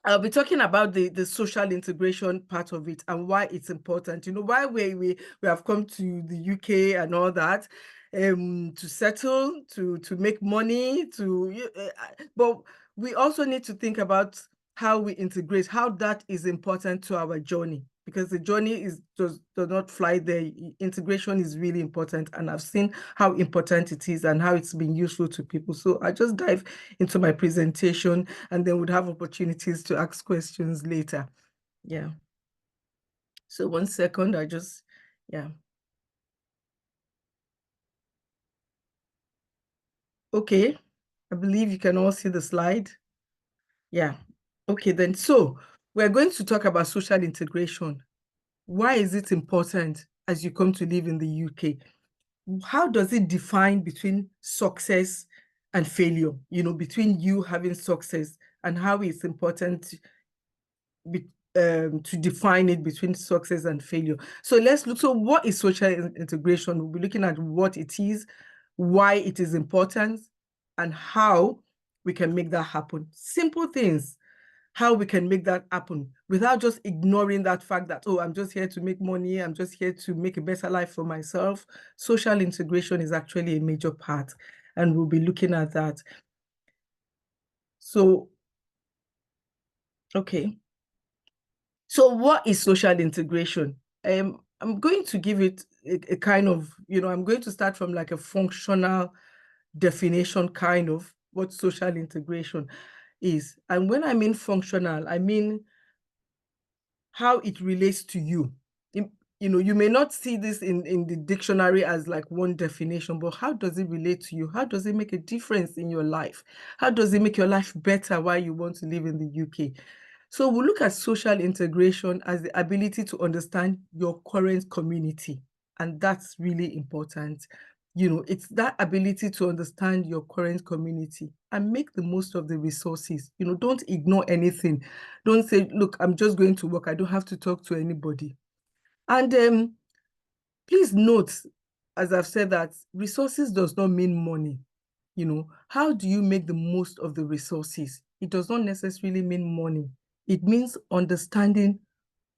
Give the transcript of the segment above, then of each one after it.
I'll be talking about the social integration part of it and why it's important. You know, why we have come to the UK and all that, to settle, to make money, but we also need to think about how we integrate, how that is important to our journey, because the journey does not fly there. Integration is really important, and I've seen how important it is and how it's been useful to people. So I just dive into my presentation, and then we'd have opportunities to ask questions later. Yeah. So 1 second, yeah. Okay, I believe you can all see the slide. Yeah. Okay, then. So we're going to talk about social integration. Why is it important as you come to live in the UK? How does it define between success and failure? You know, between you having success, and how it's important to define it between success and failure. So let's look. So what is social integration? We'll be looking at what it is, why it is important, and how we can make that happen. Simple things, how we can make that happen without just ignoring that fact that, oh, I'm just here to make money, I'm just here to make a better life for myself. Social integration is actually a major part, and we'll be looking at that. So, okay. So what is social integration? I'm going to give it a kind of, I'm going to start from like a functional definition, kind of what social integration is. And when I mean functional, I mean how it relates to you. You may not see this in the dictionary as like one definition, but how does it relate to you? How does it make a difference in your life? How does it make your life better while you want to live in the UK? So we'll look at social integration as the ability to understand your current community. And that's really important. It's that ability to understand your current community and make the most of the resources. Don't ignore anything. Don't say, look, I'm just going to work. I don't have to talk to anybody. And please note, as I've said, that resources does not mean money. How do you make the most of the resources? It does not necessarily mean money. It means understanding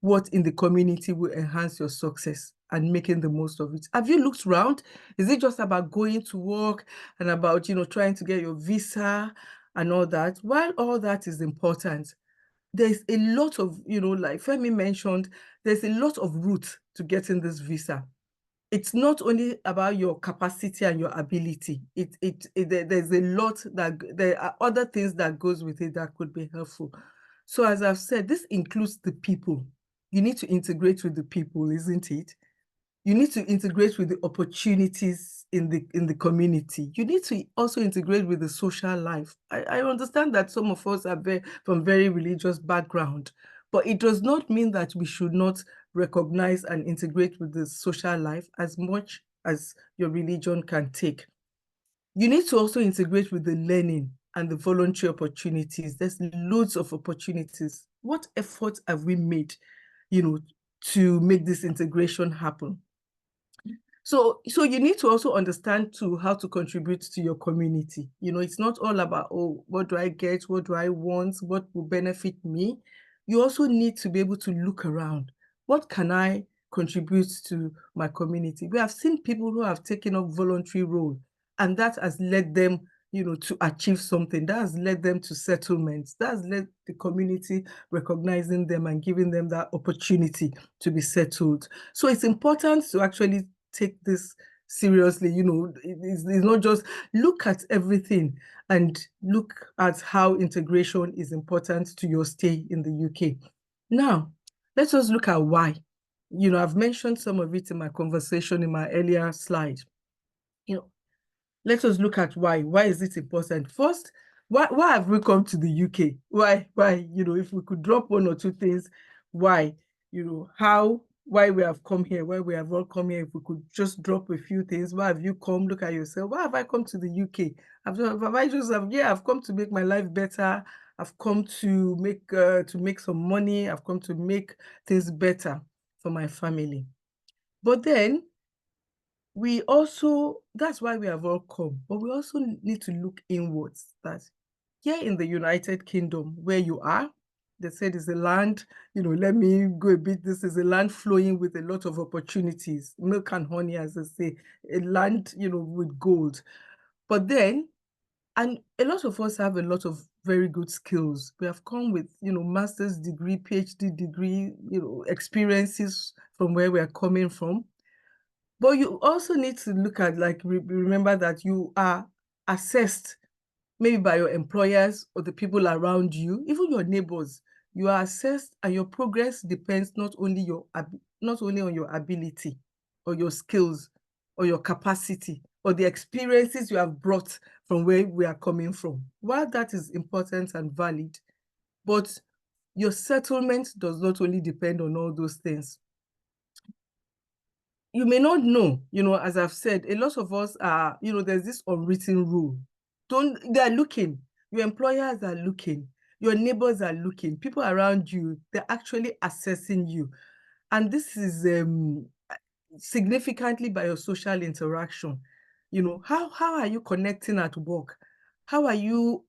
what in the community will enhance your success and making the most of it. Have you looked around? Is it just about going to work and about, trying to get your visa and all that? While all that is important, there's a lot of, like Femi mentioned, there's a lot of routes to getting this visa. It's not only about your capacity and your ability. There's a lot there are other things that goes with it that could be helpful. So as I've said, this includes the people. You need to integrate with the people, isn't it? You need to integrate with the opportunities in the community. You need to also integrate with the social life. I understand that some of us are from very religious background, but it does not mean that we should not recognize and integrate with the social life as much as your religion can take. You need to also integrate with the learning and the voluntary opportunities. There's loads of opportunities. What efforts have we made, to make this integration happen? So you need to also understand too how to contribute to your community. It's not all about, oh, what do I get? What do I want? What will benefit me? You also need to be able to look around. What can I contribute to my community? We have seen people who have taken up voluntary role, and that has led them, to achieve something. That has led them to settlements. That has led the community recognizing them and giving them that opportunity to be settled. So it's important to actually take this seriously. It's not just look at everything and look at how integration is important to your stay in the UK. Now, let us look at why. I've mentioned some of it in my conversation in my earlier slide. Let us look at why. Why is it important? First, why have we come to the UK? Why, if we could drop one or two things, why, why we have come here, why we have all come here. If we could just drop a few things, why have you come? Look at yourself. Why have I come to the UK? I've come to make my life better. I've come to make some money. I've come to make things better for my family. But then that's why we have all come, but we also need to look inwards, that here in the United Kingdom, where you are, They said it's a land, let me go a bit. This is a land flowing with a lot of opportunities, milk and honey, as they say, a land, with gold. But then, and a lot of us have a lot of very good skills. We have come with, master's degree, PhD degree, experiences from where we are coming from. But you also need to look at, like, remember that you are assessed maybe by your employers or the people around you, even your neighbors. You are assessed, and your progress depends not only on your ability or your skills or your capacity or the experiences you have brought from where we are coming from. While that is important and valid, but your settlement does not only depend on all those things. You may not know, as I've said, a lot of us are, there's this unwritten rule. They're looking, your employers are looking, your neighbors are looking, people around you, they're actually assessing you. And this is significantly by your social interaction. How are you connecting at work? How are you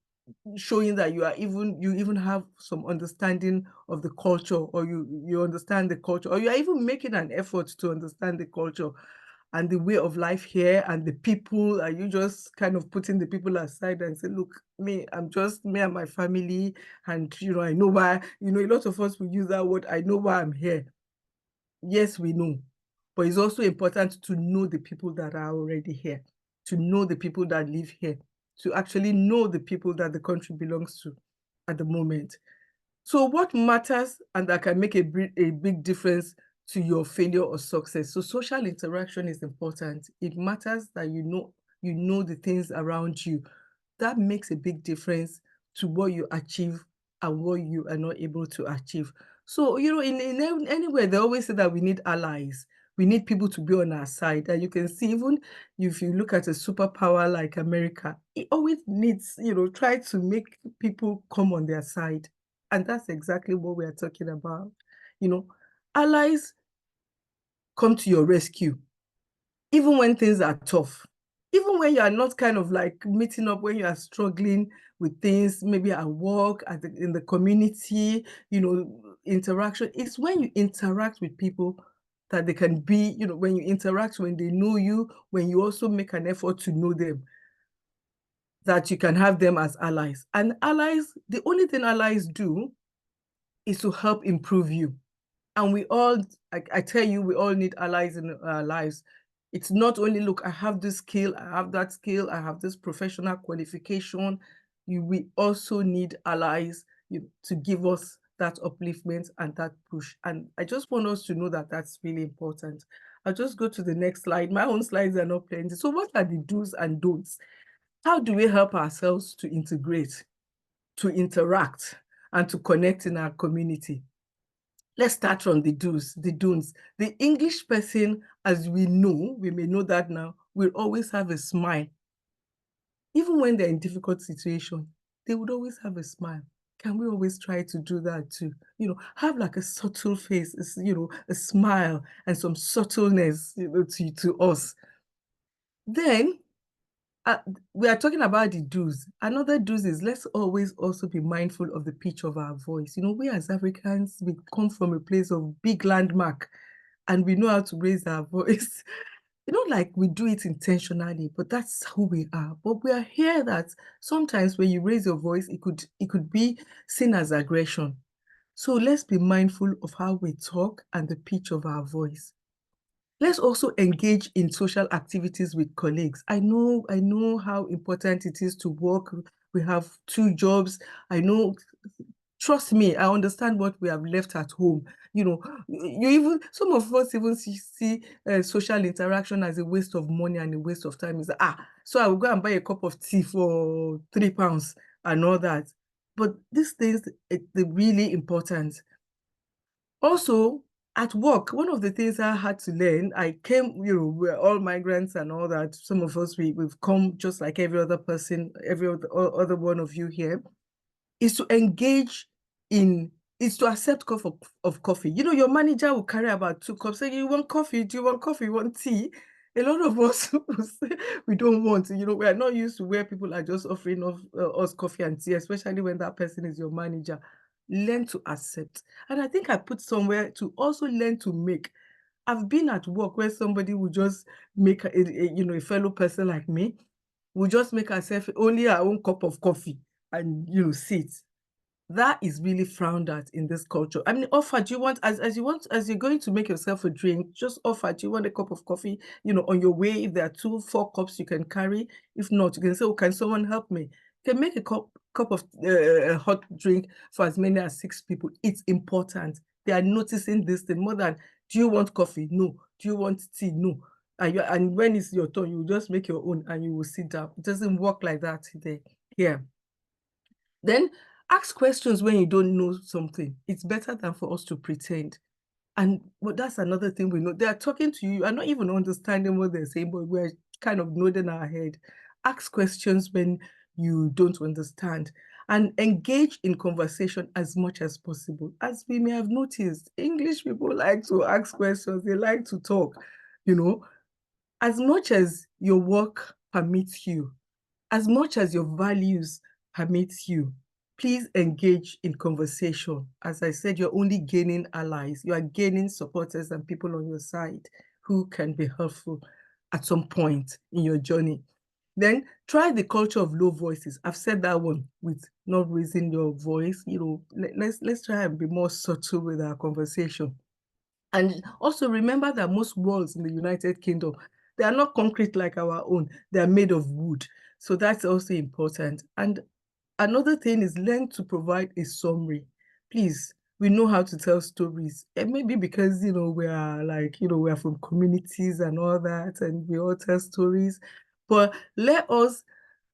showing that you even have some understanding of the culture, or you understand the culture, or you are even making an effort to understand the culture and the way of life here and the people? Are you just kind of putting the people aside and say, look, I'm just me and my family, and I know why, a lot of us will use that word, I know why I'm here. Yes, we know, but it's also important to know the people that are already here, to know the people that live here, to actually know the people that the country belongs to at the moment. So what matters and that can make a big difference to your failure or success? So social interaction is important. It matters that you know the things around you. That makes a big difference to what you achieve and what you are not able to achieve. So, in anywhere, they always say that we need allies. We need people to be on our side. And you can see, even if you look at a superpower like America, it always needs, try to make people come on their side. And that's exactly what we are talking about. Allies come to your rescue, even when things are tough, even when you are not kind of like meeting up, when you are struggling with things, maybe at work, in the community, interaction. It's when you interact with people that they can be, when you interact, when they know you, when you also make an effort to know them, that you can have them as allies. And allies, the only thing allies do is to help improve you. And we all, I tell you, we all need allies in our lives. It's not only, look, I have this skill, I have that skill, I have this professional qualification. We also need allies to give us that upliftment and that push. And I just want us to know that that's really important. I'll just go to the next slide. My own slides are not plenty. So what are the do's and don'ts? How do we help ourselves to integrate, to interact, and to connect in our community? Let's start from the do's, the don'ts. The English person, as we may know that now, will always have a smile. Even when they're in difficult situations, they would always have a smile. Can we always try to do that too? Have like a subtle face, a smile and some subtleness, to us. Then, we are talking about the do's. Another do's is, let's always also be mindful of the pitch of our voice. We as Africans, we come from a place of big landmark, and we know how to raise our voice. Like we do it intentionally, but that's who we are. But we are here that sometimes when you raise your voice, it could be seen as aggression. So let's be mindful of how we talk and the pitch of our voice. Let's also engage in social activities with colleagues. I know how important it is to work. We have 2 jobs. I know, trust me, I understand what we have left at home. Some of us even see social interaction as a waste of money and a waste of time. It's like, so I will go and buy a cup of tea for £3 and all that. But these things, they're really important. Also, at work, one of the things I had to learn, I came, we're all migrants and all that. Some of us, we've come just like every other person, every other one of you here, is to engage is to accept cup of coffee. Your manager will carry about 2 cups, say, you want coffee? Do you want coffee? You want tea? A lot of us will say we don't want. We are not used to where people are just offering us coffee and tea, especially when that person is your manager. learn to accept. And I think I put somewhere to also learn to make. I've been at work where somebody will just make a fellow person like me, will just make herself only her own cup of coffee and sit. That is really frowned at in this culture. I mean, offer, do you want, as you're going to make yourself a drink, just offer, do you want a cup of coffee, on your way? If there are 4 cups you can carry. If not, you can say, oh, can someone help me? You can make a cup of hot drink for as many as 6 people. It's important. They are noticing this thing more than, do you want coffee? No. Do you want tea? No. And when it's your turn, you just make your own and you will sit down. It doesn't work like that today. Yeah. Then ask questions when you don't know something. It's better than for us to pretend. And that's another thing we know. They are talking to you. You are not even understanding what they're saying, but we're kind of nodding our head. Ask questions when you don't understand and engage in conversation as much as possible. As we may have noticed, English people like to ask questions. They like to talk, as much as your work permits you, as much as your values permits you, please engage in conversation. As I said, you're only gaining allies. You are gaining supporters and people on your side who can be helpful at some point in your journey. Then try the culture of low voices. I've said that one with not raising your voice. Let's try and be more subtle with our conversation. And also remember that most walls in the United Kingdom, they are not concrete like our own. They are made of wood. So that's also important. And another thing is learn to provide a summary. Please, we know how to tell stories. And maybe because, we are we are from communities and all that, and we all tell stories. But let us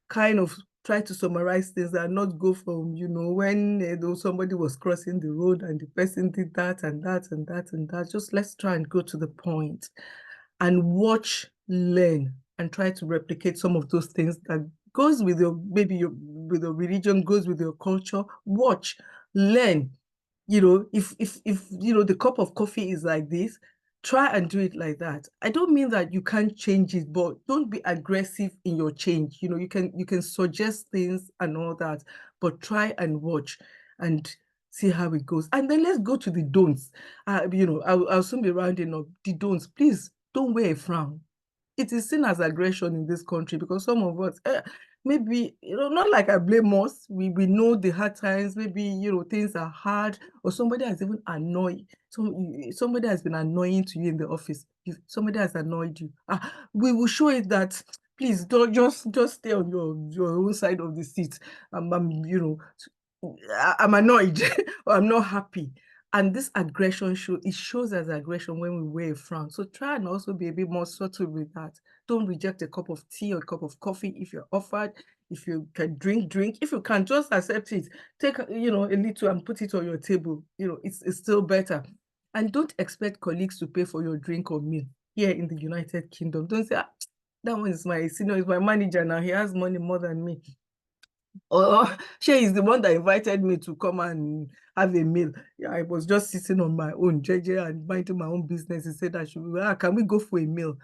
kind of try to summarize things and not go from, when somebody was crossing the road and the person did that and that and that and that. Just let's try and go to the point and watch, learn, and try to replicate some of those things that goes with with your religion, goes with your culture. Watch, learn. If the cup of coffee is like this, try and do it like that. I don't mean that you can't change it, but don't be aggressive in your change. You can suggest things and all that, but try and watch and see how it goes. And then let's go to the don'ts. I'll soon be rounding up. The don'ts, please don't wear a frown. It is seen as aggression in this country because some of us, maybe, not like I blame us. We know the hard times, maybe, things are hard, or somebody has even annoyed, somebody has been annoying to you in the office. If somebody has annoyed you, we will show it that, please don't just stay on your own side of the seat. I'm annoyed or I'm not happy. And this aggression shows as aggression when we wear a frown. So try and also be a bit more subtle with that. Don't reject a cup of tea or a cup of coffee if you're offered. If you can drink. If you can just accept it, take a little and put it on your table. It's still better. And don't expect colleagues to pay for your drink or meal here in the United Kingdom. Don't say, that one is my senior, is my manager now. He has money more than me. Or she is the one that invited me to come and have a meal. Yeah, I was just sitting on my own, JJ, and minding my own business. He said, can we go for a meal?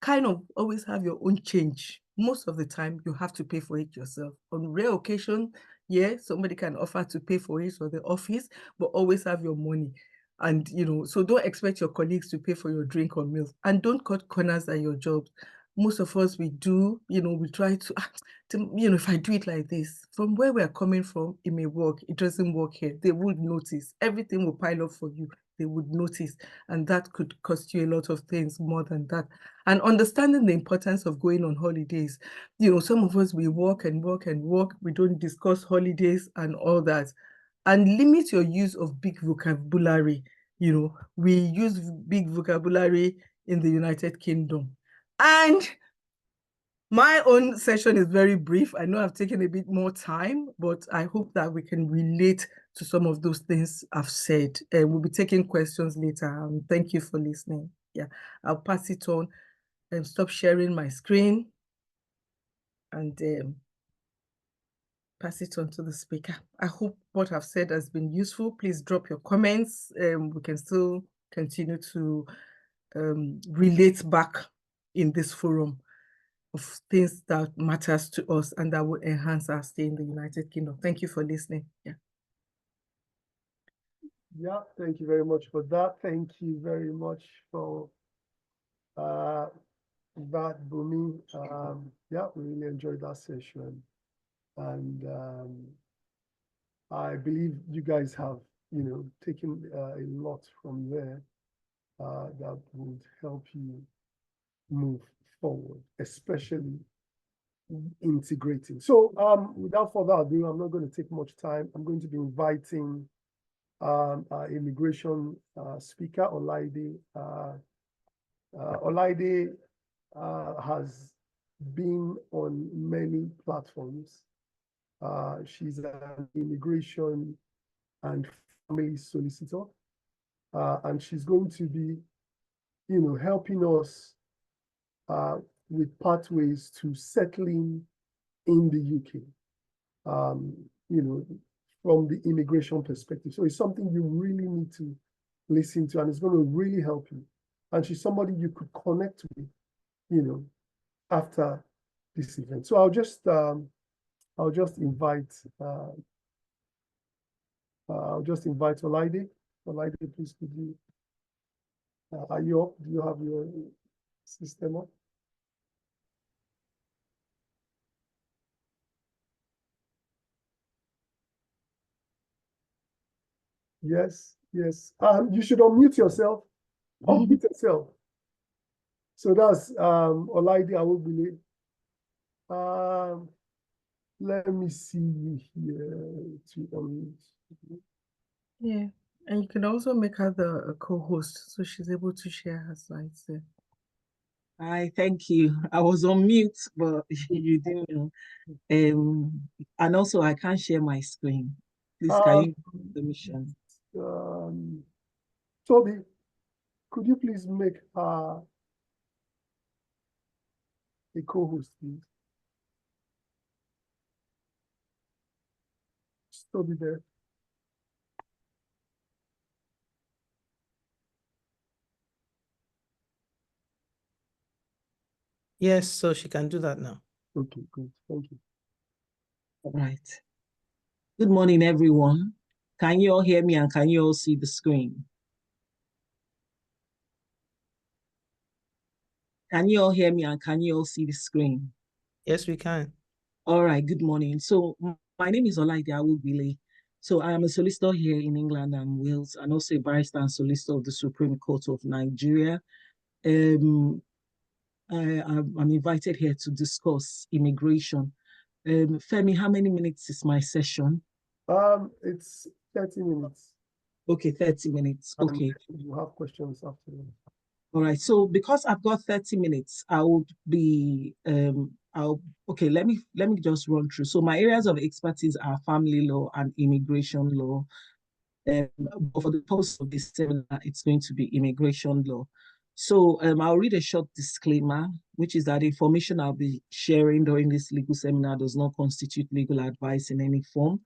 Kind of always have your own change. Most of the time, you have to pay for it yourself. On rare occasion, yeah, somebody can offer to pay for it or the office, but always have your money. And, so don't expect your colleagues to pay for your drink or meals. And don't cut corners at your job. Most of us, we do, we try to if I do it like this, from where we're coming from, it may work. It doesn't work here. They would notice. Everything will pile up for you. They would notice. And that could cost you a lot of things more than that. And understanding the importance of going on holidays. Some of us, we work and work and work. We don't discuss holidays and all that. And limit your use of big vocabulary. We use big vocabulary in the United Kingdom. And my own session is very brief. I know I've taken a bit more time, but I hope that we can relate to some of those things I've said. We'll be taking questions later. Thank you for listening. Yeah, I'll pass it on and stop sharing my screen and pass it on to the speaker. I hope what I've said has been useful. Please drop your comments. We can still continue to relate back in this forum of things that matters to us and that will enhance our stay in the United Kingdom. Thank you for listening. Yeah. Yeah, thank you very much for that. Thank you very much for that, Bumi. Yeah, we really enjoyed that session. And I believe you guys have, taken a lot from there that would help you move forward, especially integrating. So without further ado, I'm not going to take much time. I'm going to be inviting our immigration speaker, Olaide. Olaide has been on many platforms. She's an immigration and family solicitor, and she's going to be, helping us with pathways to settling in the UK, from the immigration perspective. So it's something you really need to listen to, and it's going to really help you. And she's somebody you could connect with, after this event. So I'll just invite Olaide. Olaide, please, could you? Are you up? Do you have your system up? Yes, yes. You should unmute yourself. Unmute yourself. So that's Olaide Awobile. Let me see you here to unmute. Yeah, and you can also make her the co-host, so she's able to share her slides there. Hi, thank you. I was on mute, but you didn't know. And also I can't share my screen. Please, can you give me permission? Toby, could you please make a co-host, please? Toby there. Yes, so she can do that now. Okay, good. Thank you. All right. Good morning, everyone. Can you all hear me and can you all see the screen? Can you all hear me and can you all see the screen? Yes, we can. All right, good morning. So my name is Olaide Awobile. So I am a solicitor here in England and Wales, and also a barrister and solicitor of the Supreme Court of Nigeria. I'm invited here to discuss immigration. Femi, how many minutes is my session? It's 30 minutes. Okay, 30 minutes. Okay. You have questions after that. All right. So because I've got 30 minutes, I would be okay, let me just run through. So my areas of expertise are family law and immigration law. But for the purpose of this seminar, it's going to be immigration law. So I'll read a short disclaimer, which is that information I'll be sharing during this legal seminar does not constitute legal advice in any form,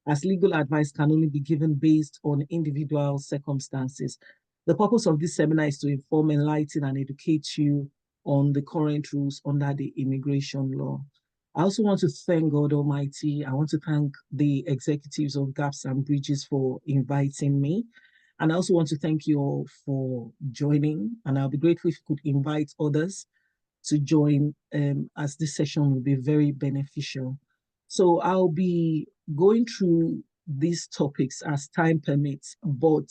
as legal advice can only be given based on individual circumstances. The purpose of this seminar is to inform, enlighten, and educate you on the current rules under the immigration law. I also want to thank God Almighty. I want to thank the executives of Gaps and Bridges for inviting me. And I also want to thank you all for joining. And I'll be grateful if you could invite others to join, as this session will be very beneficial. So I'll be going through these topics as time permits, but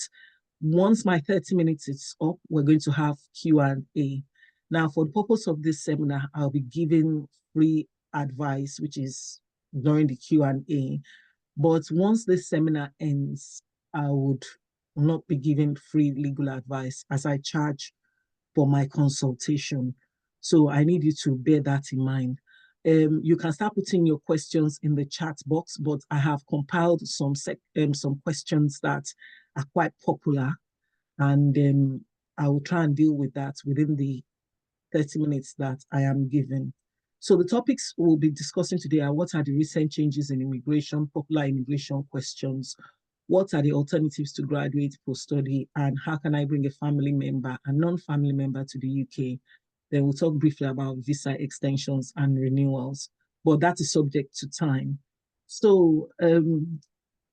once my 30 minutes is up, we're going to have Q&A. Now, for the purpose of this seminar, I'll be giving free advice, which is during the Q&A. But once this seminar ends, I would not be giving free legal advice as I charge for my consultation. So I need you to bear that in mind. You can start putting your questions in the chat box, but I have compiled some questions that are quite popular, and I will try and deal with that within the 30 minutes that I am given. So the topics we'll be discussing today are: what are the recent changes in immigration, popular immigration questions, what are the alternatives to graduate post-study, and how can I bring a family member and non-family member to the UK? Then we'll talk briefly about visa extensions and renewals, but that is subject to time. So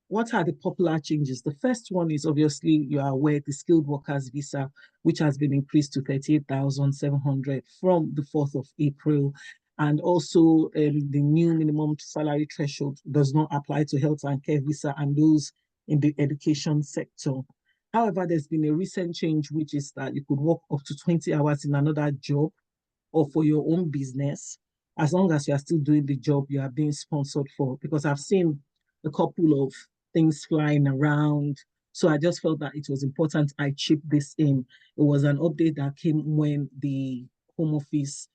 what are the popular changes? The first one is obviously you are aware the skilled workers visa, which has been increased to 38,700 from the 4th of April. And also the new minimum salary threshold does not apply to health and care visa and those in the education sector. However, there's been a recent change, which is that you could work up to 20 hours in another job or for your own business, as long as you are still doing the job you are being sponsored for. Because I've seen a couple of things flying around. So I just felt that it was important I chip this in. It was an update that came when the Home Office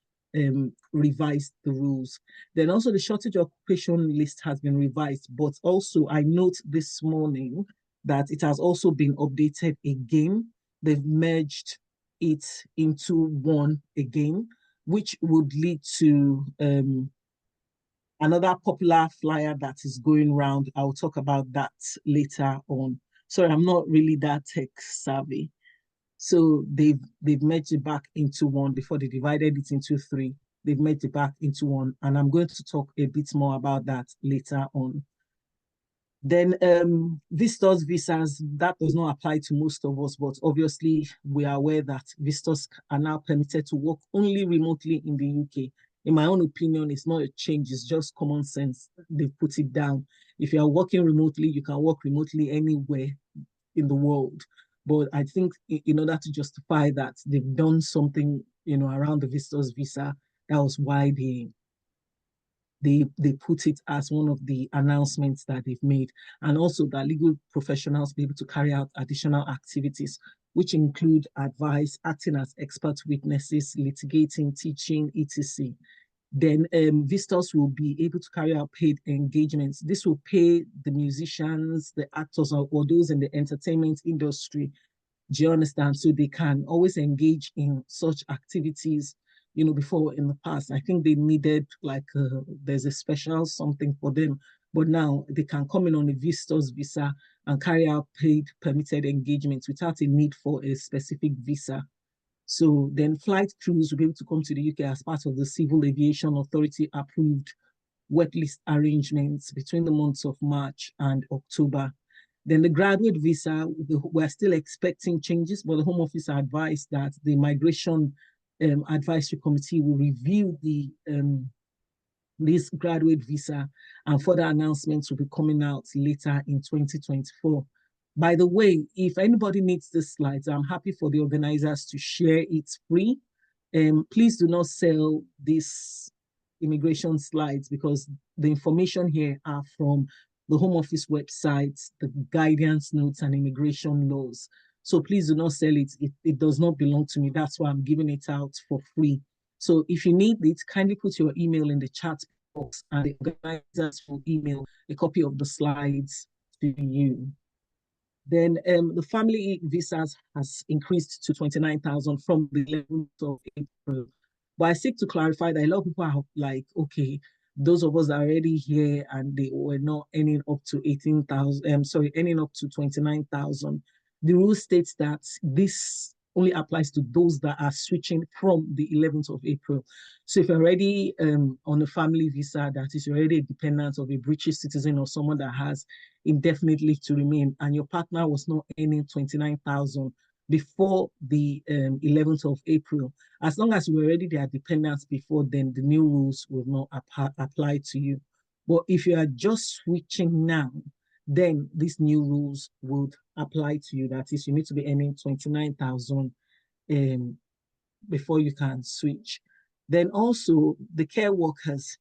revised the rules. Then also the shortage occupation list has been revised, but also I note this morning that it has also been updated again. They've merged it into one again, which would lead to another popular flyer that is going around. I'll talk about that later on. Sorry, I'm not really that tech savvy. So they've merged it back into one before they divided it into three. They've merged it back into one, and I'm going to talk a bit more about that later on. Then visitors visas, that does not apply to most of us, but obviously we are aware that visitors are now permitted to work only remotely in the UK. In my own opinion, it's not a change, it's just common sense. They've put it down. If you are working remotely, you can work remotely anywhere in the world. But I think in order to justify that, they've done something, around the visitors visa. That was why they put it as one of the announcements that they've made, and also that legal professionals be able to carry out additional activities, which include advice, acting as expert witnesses, litigating, teaching, etc. Then visitors will be able to carry out paid engagements. This will pay the musicians, the actors, or those in the entertainment industry. Do you understand? So they can always engage in such activities. Before in the past, I think they needed there's a special something for them, but now they can come in on a visitor's visa and carry out paid permitted engagements without a need for a specific visa. So then flight crews will be able to come to the UK as part of the Civil Aviation Authority approved wet list arrangements between the months of March and October. Then the graduate visa, we're still expecting changes, but the Home Office advised that the Migration Advisory Committee will review this graduate visa, and further announcements will be coming out later in 2024. By the way, if anybody needs the slides, I'm happy for the organizers to share it free. Please do not sell these immigration slides, because the information here are from the Home Office website, the guidance notes and immigration laws. So please do not sell it. It does not belong to me. That's why I'm giving it out for free. So if you need it, kindly put your email in the chat box and the organizers will email a copy of the slides to you. Then the family visas has increased to 29,000 from the 11th of April. But I seek to clarify that a lot of people are like, okay, those of us that are already here and they were not earning up to 18,000, earning up to 29,000. The rule states that this only applies to those that are switching from the 11th of April. So if you're already on a family visa, that is, you're already a dependent of a British citizen or someone that has indefinite leave to remain, and your partner was not earning 29,000 before the 11th of April, as long as you were already their dependents before then, the new rules will not apply to you. But if you are just switching now, then these new rules would apply to you. That is, you need to be earning 29,000 before you can switch. Then also the care workers,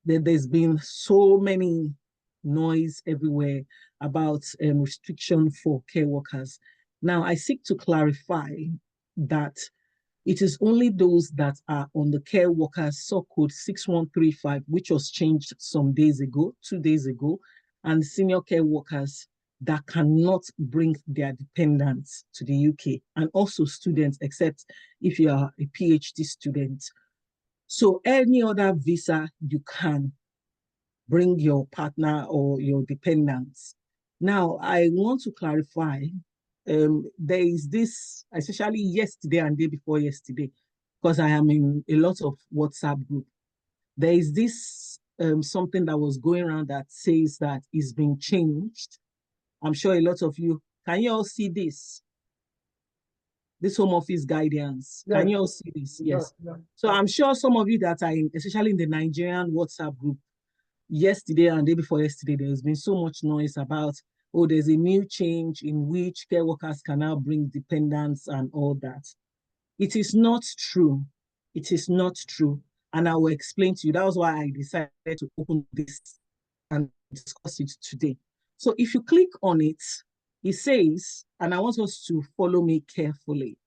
there's been so many noise everywhere about restriction for care workers. Now, I seek to clarify that it is only those that are on the care workers sub-code 6135, which was changed some days ago, 2 days ago, and senior care workers that cannot bring their dependents to the UK, and also students, except if you are a PhD student. So any other visa, you can bring your partner or your dependents. Now, I want to clarify, there is this, especially yesterday and day before yesterday, because I am in a lot of WhatsApp group. There is this something that was going around that says that it's been changed. I'm sure a lot of you, can you all see this? This Home Office guidance. Yeah. Can you all see this? Yes. Yeah. So I'm sure some of you that are in, especially in the Nigerian WhatsApp group, yesterday and day before yesterday, there's been so much noise about, oh, there's a new change in which care workers can now bring dependents and all that. It is not true. It is not true. And I will explain to you. That was why I decided to open this and discuss it today. So if you click on it, it says, and I want us to follow me carefully.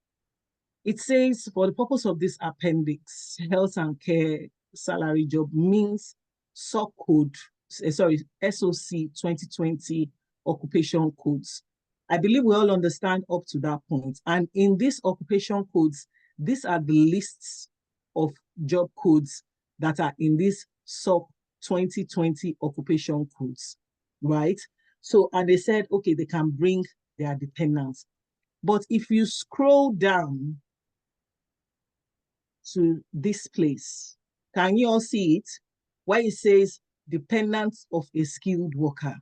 It says, for the purpose of this appendix, health and care salary job means SOC 2020 occupation codes. I believe we all understand up to that point. And in these occupation codes, these are the lists of job codes that are in this SOC 2020 occupation codes, right? So, and they said, okay, they can bring their dependents. But if you scroll down to this place, can you all see it? Where it says dependents of a skilled worker.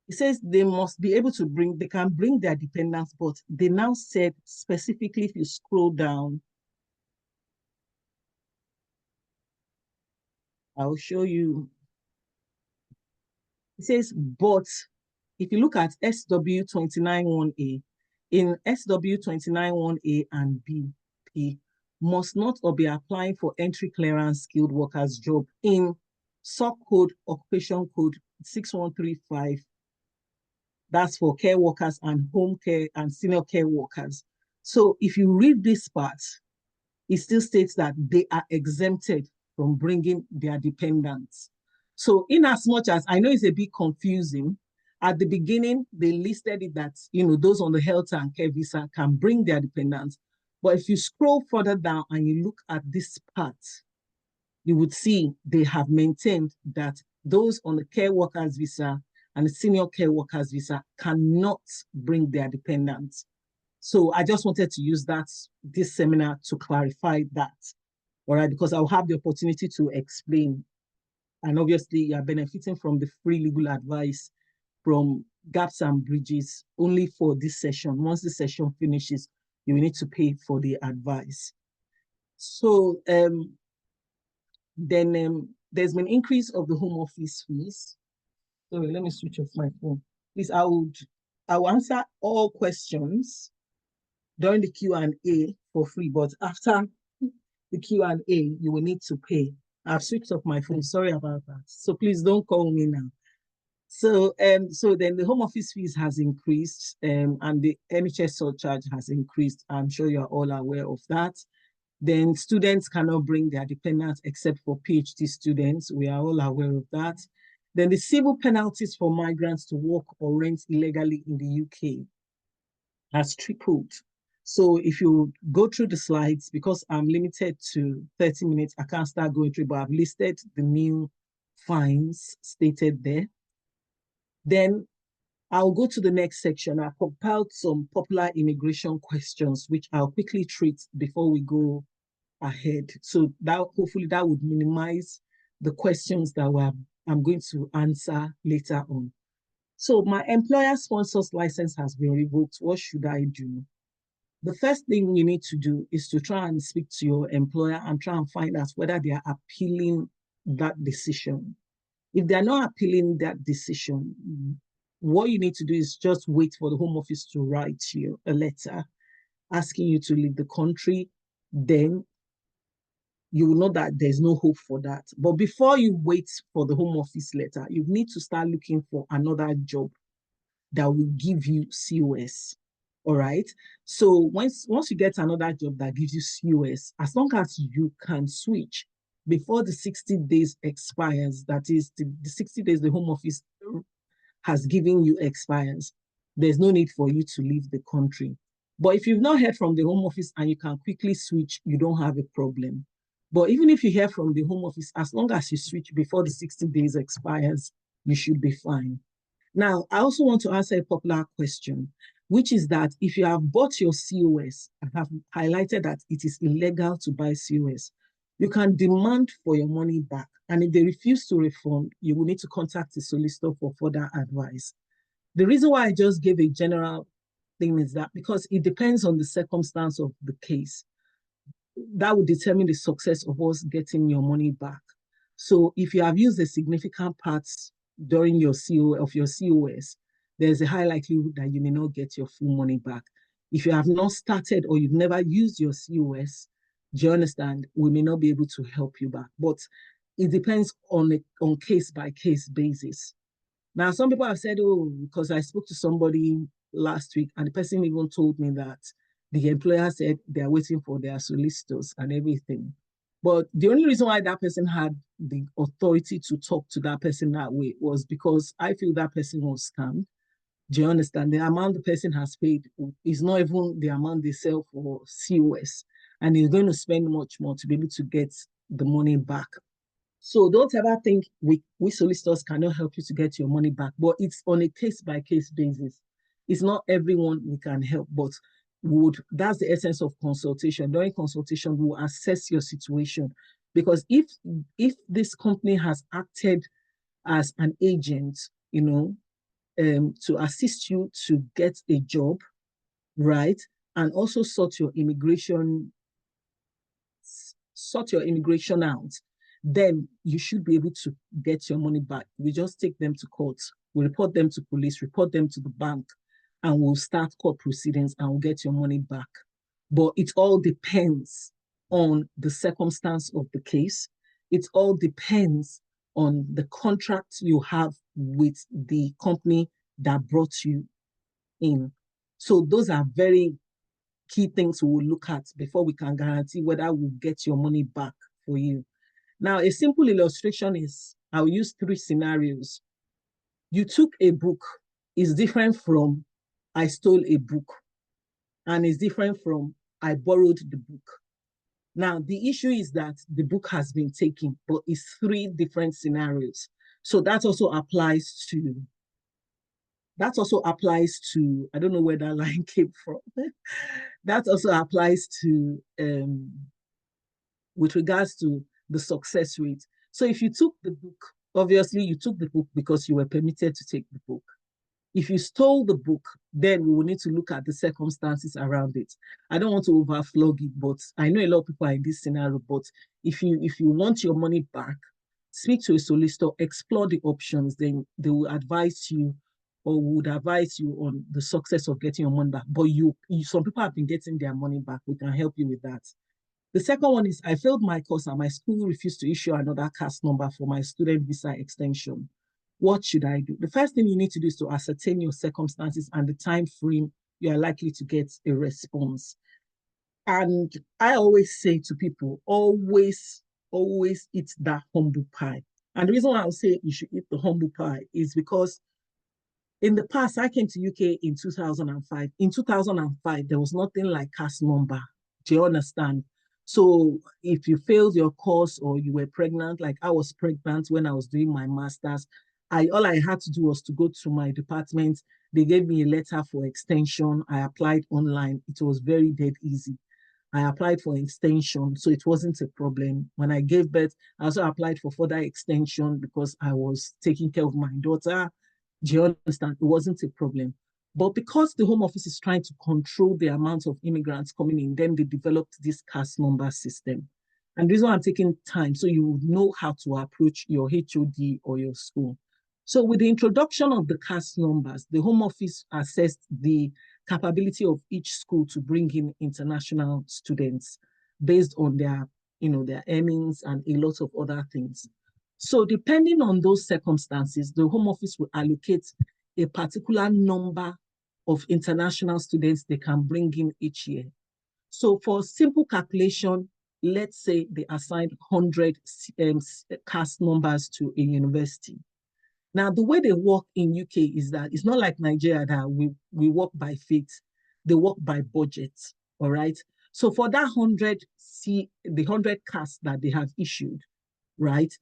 It says they must be able to bring, they can bring their dependents, but they now said specifically, if you scroll down, I'll show you. It says, but if you look at SW 291A, in SW 291A and BP, must not or be applying for entry clearance skilled workers job in SOC code, occupation code 6135. That's for care workers and home care and senior care workers. So if you read this part, it still states that they are exempted from bringing their dependents. So in as much as I know it's a bit confusing, at the beginning, they listed it that, you know, those on the health and care visa can bring their dependents. But if you scroll further down and you look at this part, you would see they have maintained that those on the care workers visa and the senior care workers visa cannot bring their dependents. So I just wanted to use this seminar to clarify that, all right, because I'll have the opportunity to explain. And obviously you are benefiting from the free legal advice from Gaps and Bridges only for this session. Once the session finishes, you will need to pay for the advice. So then there's been increase of the home office fees. Sorry, let me switch off my phone. Please, I will answer all questions during the Q&A for free, but after the Q&A, you will need to pay. I've switched off my phone. Sorry about that. So please don't call me now. So so then the home office fees has increased, and the NHS surcharge has increased. I'm sure you're all aware of that. Then students cannot bring their dependents except for PhD students. We are all aware of that. Then the civil penalties for migrants to work or rent illegally in the UK has tripled. So if you go through the slides, because I'm limited to 30 minutes, I can't start going through, but I've listed the new fines stated there. Then I'll go to the next section. I compiled some popular immigration questions, which I'll quickly treat before we go ahead. So that hopefully that would minimize the questions that I'm going to answer later on. So my employer sponsors license has been revoked. What should I do? The first thing you need to do is to try and speak to your employer and try and find out whether they are appealing that decision. If they're not appealing that decision, what you need to do is just wait for the Home Office to write you a letter asking you to leave the country. Then you will know that there's no hope for that. But before you wait for the Home Office letter, you need to start looking for another job that will give you COS. All right. So once you get another job that gives you COS, as long as you can switch before the 60 days expires, that is the 60 days the Home Office has given you expires, there's no need for you to leave the country. But if you've not heard from the Home Office and you can quickly switch, you don't have a problem. But even if you hear from the Home Office, as long as you switch before the 60 days expires, you should be fine. Now, I also want to answer a popular question, which is that if you have bought your COS, I have highlighted that it is illegal to buy COS. you can demand for your money back. And if they refuse to refund, you will need to contact the solicitor for further advice. The reason why I just gave a general thing is that because it depends on the circumstance of the case. That would determine the success of us getting your money back. So if you have used a significant part during your COS, there's a high likelihood that you may not get your full money back. If you have not started or you've never used your COS, do you understand? We may not be able to help you back, but it depends on case-by-case basis. Now, some people have said, oh, because I spoke to somebody last week and the person even told me that the employer said they are waiting for their solicitors and everything. But the only reason why that person had the authority to talk to that person that way was because I feel that person was scammed. Do you understand? The amount the person has paid is not even the amount they sell for COS. And he's going to spend much more to be able to get the money back. So don't ever think we solicitors cannot help you to get your money back, but it's on a case-by-case basis. It's not everyone we can help, but that's the essence of consultation. During consultation, we will assess your situation. Because if this company has acted as an agent, to assist you to get a job, right, and also sort your immigration out, then you should be able to get your money back. We just take them to court, we report them to police, report them to the bank, and we'll start court proceedings and we'll get your money back. But it all depends on the circumstance of the case. It all depends on the contract you have with the company that brought you in. So those are very key things we will look at before we can guarantee whether we'll get your money back for you. Now, a simple illustration is, I'll use 3 scenarios. You took a book is different from I stole a book, and is different from I borrowed the book. Now, the issue is that the book has been taken, but it's 3 different scenarios. So that also applies to, I don't know where that line came from. That also applies to, with regards to the success rate. So if you took the book, obviously you took the book because you were permitted to take the book. If you stole the book, then we will need to look at the circumstances around it. I don't want to overflog it, but I know a lot of people are in this scenario. But if you want your money back, speak to a solicitor, explore the options, then they will advise you or would advise you on the success of getting your money back. But some people have been getting their money back. We can help you with that. The second one is, I failed my course and my school refused to issue another CAS number for my student visa extension. What should I do? The first thing you need to do is to ascertain your circumstances and the time frame you are likely to get a response. And I always say to people, always eat that humble pie. And the reason why I'll say you should eat the humble pie is because in the past, I came to UK in 2005. In 2005, there was nothing like CAS number. Do you understand? So if you failed your course or you were pregnant, like I was pregnant when I was doing my master's, all I had to do was to go to my department. They gave me a letter for extension. I applied online. It was very dead easy. I applied for extension, so it wasn't a problem. When I gave birth, I also applied for further extension because I was taking care of my daughter. Do you understand? It wasn't a problem. But because the Home Office is trying to control the amount of immigrants coming in, then they developed this CAS number system. And the reason why I'm taking time, so you would know how to approach your HOD or your school. So with the introduction of the CAS numbers, the Home Office assessed the capability of each school to bring in international students based on their earnings and a lot of other things. So depending on those circumstances, the Home Office will allocate a particular number of international students they can bring in each year. So for simple calculation, let's say they assigned 100 CAS numbers to a university. Now, the way they work in UK is that it's not like Nigeria that we work by faith, they work by budget, all right? So for that 100 CAS that they have issued, right?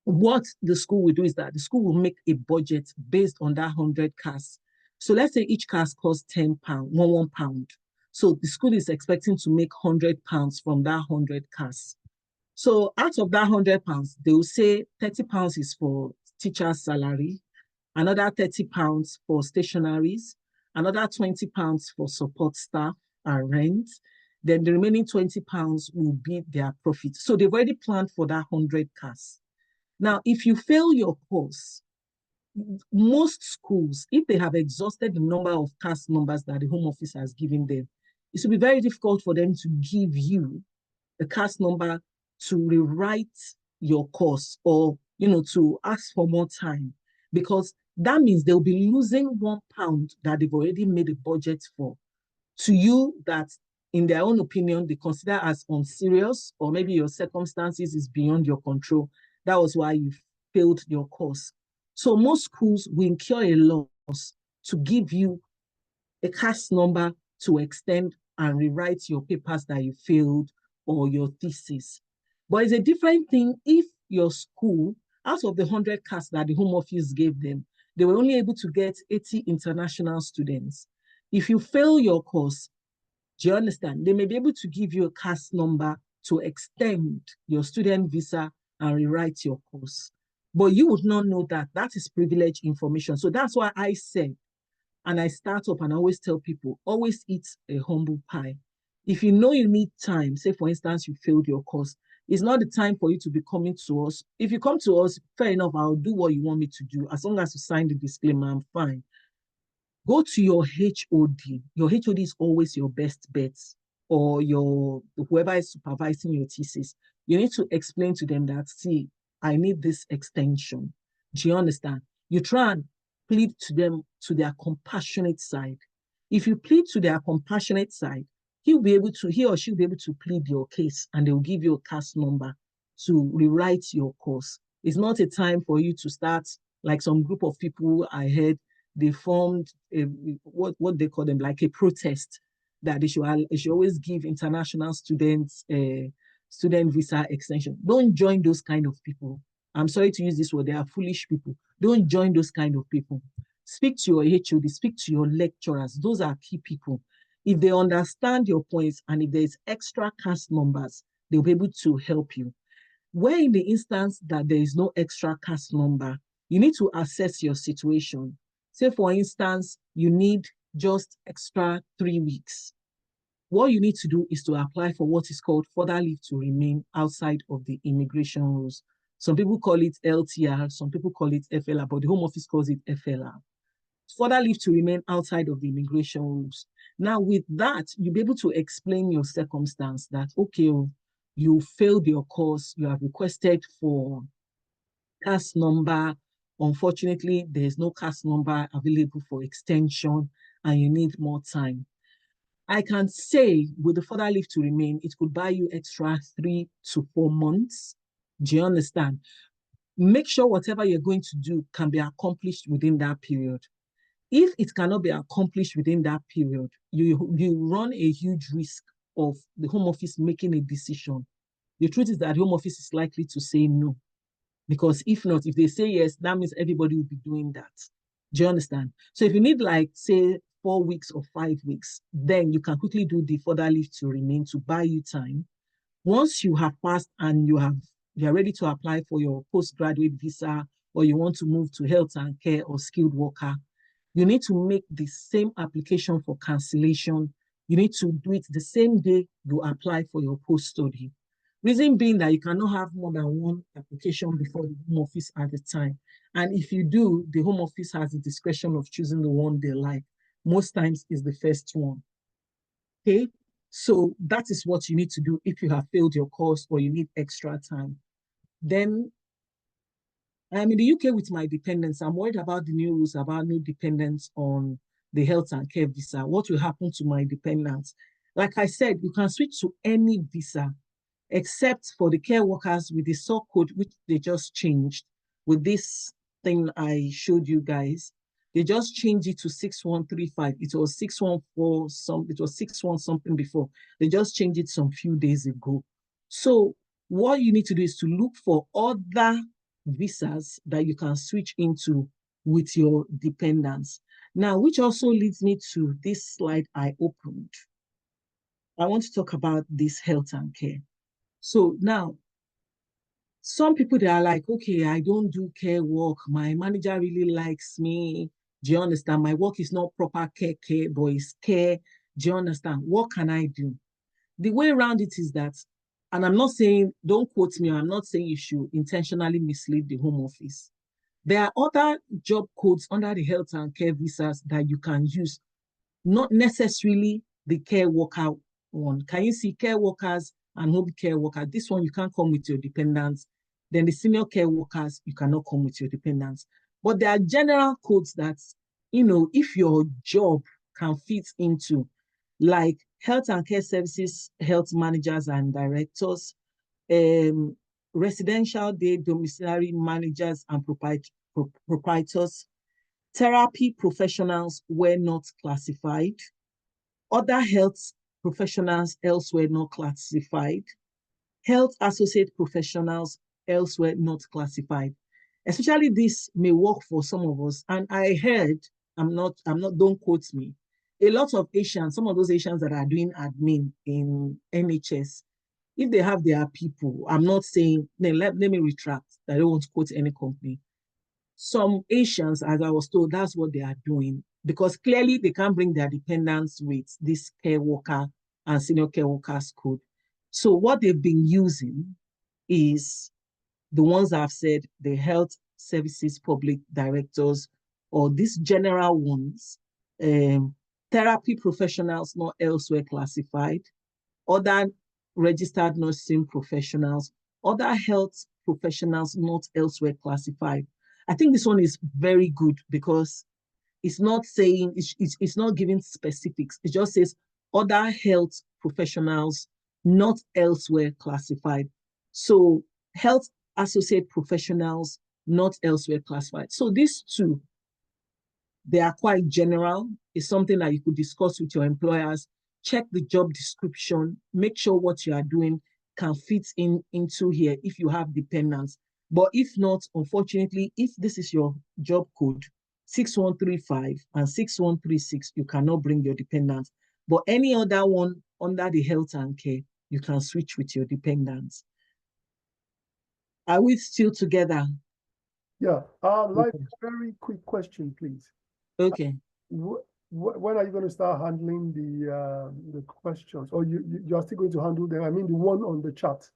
What the school will do is that the school will make a budget based on that 100 CAS. So let's say each CAS costs £10, £1. So the school is expecting to make £100 from that 100 CAS. So out of that £100, they will say £30 is for teacher's salary, another £30 for stationaries, another £20 for support staff and rent. Then the remaining £20 will be their profit. So they've already planned for that 100 CAS. Now, if you fail your course, most schools, if they have exhausted the number of CAS numbers that the Home Office has given them, it will be very difficult for them to give you a CAS number to rewrite your course, or to ask for more time, because that means they'll be losing £1 that they've already made a budget for to you, that in their own opinion they consider as unserious, or maybe your circumstances is beyond your control. That was why you failed your course. So most schools will incur a loss to give you a CAS number to extend and rewrite your papers that you failed or your thesis. But it's a different thing if your school, out of the 100 CAS that the Home Office gave them, they were only able to get 80 international students. If you fail your course, do you understand? They may be able to give you a CAS number to extend your student visa and rewrite your course. But you would not know that. That is privileged information. So that's why I said, and I start up and I always tell people, always eat a humble pie. If you know you need time, say for instance, you failed your course, it's not the time for you to be coming to us. If you come to us, fair enough, I'll do what you want me to do. As long as you sign the disclaimer, I'm fine. Go to your HOD. Your HOD is always your best bet, or whoever is supervising your thesis. You need to explain to them that, see, I need this extension. Do you understand? You try and plead to them to their compassionate side. If you plead to their compassionate side, he or she will be able to plead your case, and they will give you a CAS number to rewrite your course. It's not a time for you to start, like some group of people I heard, they formed what they call them, like a protest, that they should always give international students student visa extension. Don't join those kind of people. I'm sorry to use this word, they are foolish people. Don't join those kind of people. Speak to your HOD, speak to your lecturers. Those are key people. If they understand your points, and if there's extra CAS numbers, they'll be able to help you. Where in the instance that there is no extra CAS number, you need to assess your situation. Say, for instance, you need just extra 3 weeks. What you need to do is to apply for what is called further leave to remain outside of the immigration rules. Some people call it LTR, some people call it FLR, but the Home Office calls it FLR. Further leave to remain outside of the immigration rules. Now, with that, you'll be able to explain your circumstance that, okay, you failed your course, you have requested for CAS number. Unfortunately, there's no CAS number available for extension, and you need more time. I can say with the further leave to remain, it could buy you extra 3 to 4 months. Do you understand? Make sure whatever you're going to do can be accomplished within that period. If it cannot be accomplished within that period, you run a huge risk of the Home Office making a decision. The truth is that the Home Office is likely to say no. Because if not, if they say yes, that means everybody will be doing that. Do you understand? So if you need, like, say, 4 weeks or 5 weeks, then you can quickly do the further leave to remain to buy you time. Once you have passed and you are ready to apply for your postgraduate visa, or you want to move to health and care or skilled worker, you need to make the same application for cancellation. You need to do it the same day you apply for your post-study. Reason being that you cannot have more than one application before the Home Office at a time. And if you do, the Home Office has the discretion of choosing the one they like. Most times it's the first one. Okay, so that is what you need to do if you have failed your course or you need extra time. Then I'm in the UK with my dependents. I'm worried about the new rules about new dependents on the health and care visa. What will happen to my dependents? Like I said, you can switch to any visa except for the care workers with the sort code, which they just changed with this thing I showed you guys. They just changed it to 6135. It was 614 something, it was 61 something before. They just changed it some few days ago. So what you need to do is to look for other visas that you can switch into with your dependents. Now, which also leads me to this slide I opened. I want to talk about this health and care. So now, Some people, they are like, okay, I don't do care work. My manager really likes me. Do you understand? My work is not proper care, but it's care. Do you understand? What can I do? The way around it is that, and I'm not saying, don't quote me, I'm not saying you should intentionally mislead the Home Office. There are other job codes under the health and care visas that you can use, not necessarily the care worker one. Can you see care workers and home care workers? This one, you can't come with your dependents. Then the senior care workers, you cannot come with your dependents. But there are general codes that, if your job can fit into, like health and care services, health managers and directors, residential day domiciliary managers and proprietors, therapy professionals were not classified, other health professionals elsewhere not classified, health associate professionals elsewhere not classified. Especially this may work for some of us. And I heard, don't quote me, a lot of Asians, some of those Asians that are doing admin in NHS, if they have their people, I'm not saying, let me retract, I don't want to quote any company. Some Asians, as I was told, that's what they are doing, because clearly they can't bring their dependents with this care worker and senior care workers code. So what they've been using is the ones I've said, the health services public directors, or these general ones, therapy professionals not elsewhere classified, other registered nursing professionals, other health professionals not elsewhere classified. I think this one is very good because it's not saying, it's not giving specifics. It just says other health professionals not elsewhere classified. So health associate professionals not elsewhere classified. So these two, they are quite general. It's something that you could discuss with your employers. Check the job description, make sure what you are doing can fit into here if you have dependents. But if not, unfortunately, if this is your job code, 6135 and 6136, you cannot bring your dependents. But any other one under the health and care, you can switch with your dependents. Are we still together? Yeah. Like a very quick question, please. Okay. When are you going to start handling the questions, or you are still going to handle them? I mean, the one on the chat.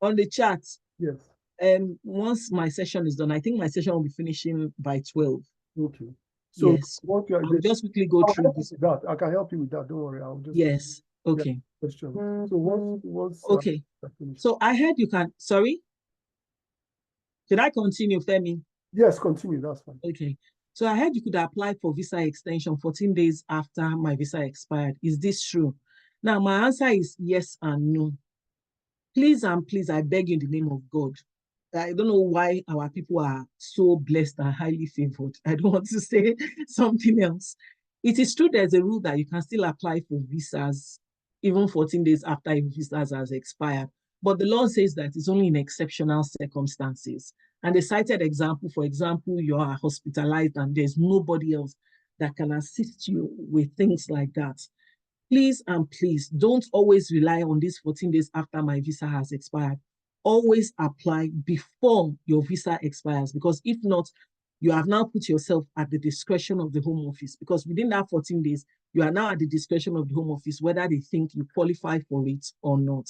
On the chat. Yes. Once my session is done, I think my session will be finishing by 12. Okay. So yes, what you are, I'll just quickly go through this. That I can help you with that. Don't worry. I'll just Yes. Okay. question. So what's okay. So I heard you can. Sorry. Should I continue, Femi? Yes, continue. That's fine. Okay. So I heard you could apply for visa extension 14 days after my visa expired. Is this true? Now, my answer is yes and no. Please and please, I beg you in the name of God. I don't know why our people are so blessed and highly favored. I don't want to say something else. It is true there's a rule that you can still apply for visas even 14 days after your visas has expired. But the law says that it's only in exceptional circumstances. And the cited example, for example, you are hospitalized and there's nobody else that can assist you with things like that. Please and please don't always rely on these 14 days after my visa has expired. Always apply before your visa expires, because if not, you have now put yourself at the discretion of the Home Office, because within that 14 days, you are now at the discretion of the Home Office, whether they think you qualify for it or not.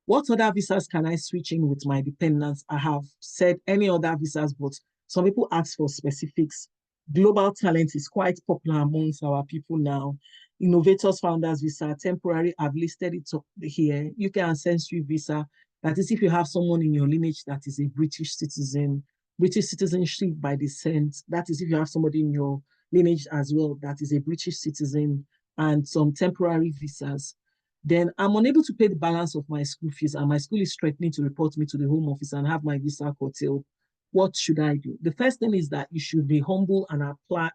What other visas can I switch in with my dependents? I have said any other visas, but some people ask for specifics. Global talent is quite popular amongst our people now. Innovators Founders Visa, temporary, I've listed it up here. UK Ancestry Visa, that is if you have someone in your lineage that is a British citizen, British citizenship by descent, that is if you have somebody in your lineage as well that is a British citizen, and some temporary visas. Then I'm unable to pay the balance of my school fees and my school is threatening to report me to the Home Office and have my visa curtailed. What should I do? The first thing is that you should be humble and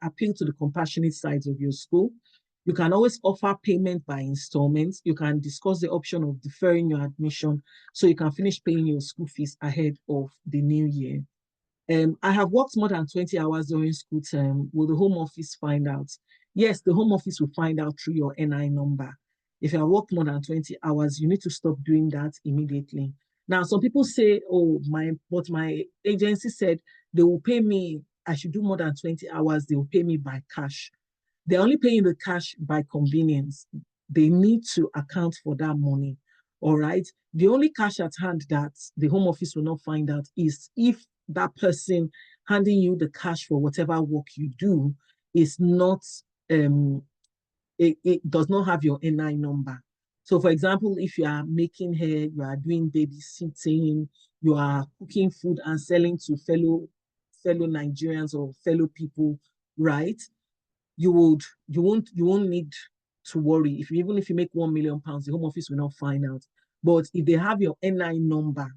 appeal to the compassionate sides of your school. You can always offer payment by installments. You can discuss the option of deferring your admission so you can finish paying your school fees ahead of the new year. I have worked more than 20 hours during school term. Will the Home Office find out? Yes, the Home Office will find out through your NI number. If you have worked more than 20 hours, you need to stop doing that immediately. Now, some people say, oh, but my agency said they will pay me, I should do more than 20 hours, they will pay me by cash. They're only paying the cash by convenience. They need to account for that money. All right. The only cash at hand that the Home Office will not find out is if that person handing you the cash for whatever work you do is not, it does not have your NI number. So, for example, if you are making hair, you are doing babysitting, you are cooking food and selling to fellow Nigerians or fellow people, right? You won't need to worry. Even if you make £1 million, the Home Office will not find out. But if they have your NI number,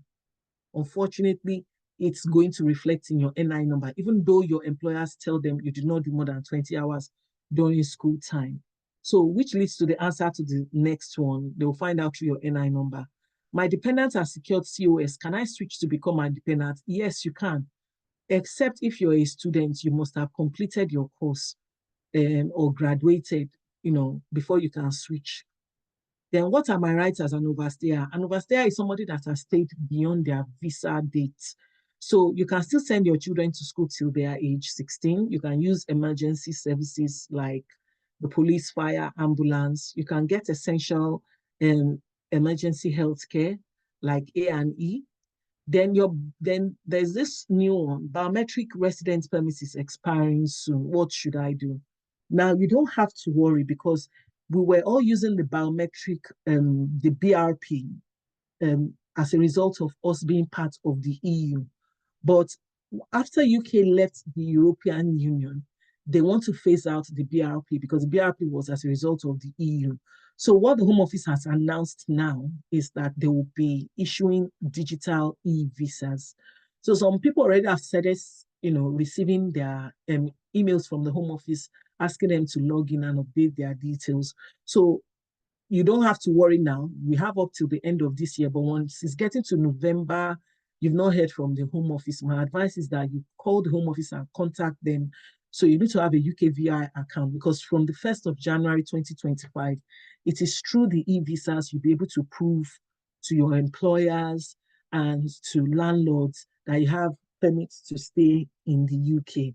unfortunately, it's going to reflect in your NI number, even though your employers tell them you did not do more than 20 hours during school time. So, which leads to the answer to the next one. They will find out through your NI number. My dependents are secured COS. Can I switch to become my dependent? Yes, you can. Except if you're a student, you must have completed your course or graduated, before you can switch. Then what are my rights as an overstayer? An overstayer is somebody that has stayed beyond their visa date. So you can still send your children to school till they are age 16. You can use emergency services like the police, fire, ambulance. You can get essential emergency health care like A&E. Then there's this new one, biometric residence permit is expiring soon. What should I do? Now, you don't have to worry because we were all using the biometric, the BRP, as a result of us being part of the EU. But after UK left the European Union, they want to phase out the BRP because the BRP was as a result of the EU. So what the Home Office has announced now is that they will be issuing digital e-visas. So some people already have started, receiving their emails from the Home Office asking them to log in and update their details. So you don't have to worry now. We have up till the end of this year, but once it's getting to November, you've not heard from the Home Office. My advice is that you call the Home Office and contact them. So you need to have a UKVI account because from the 1st of January 2025, it is through the e-visas you'll be able to prove to your employers and to landlords that you have permits to stay in the UK.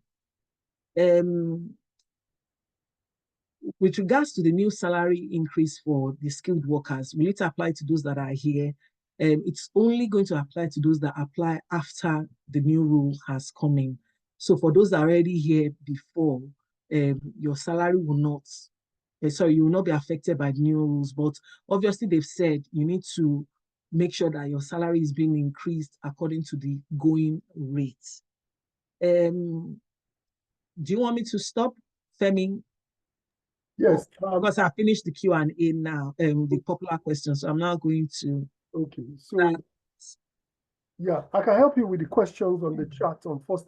With regards to the new salary increase for the skilled workers, will it apply to those that are here? It's only going to apply to those that apply after the new rule has come in. So for those that are already here before, your salary will not, you will not be affected by the new rules. But obviously they've said you need to make sure that your salary is being increased according to the going rate. Do you want me to stop, Femi? Yes. Because I finished the Q&A now, the popular questions. So I'm now going to. Okay. So, yeah, I can help you with the questions on the chat on first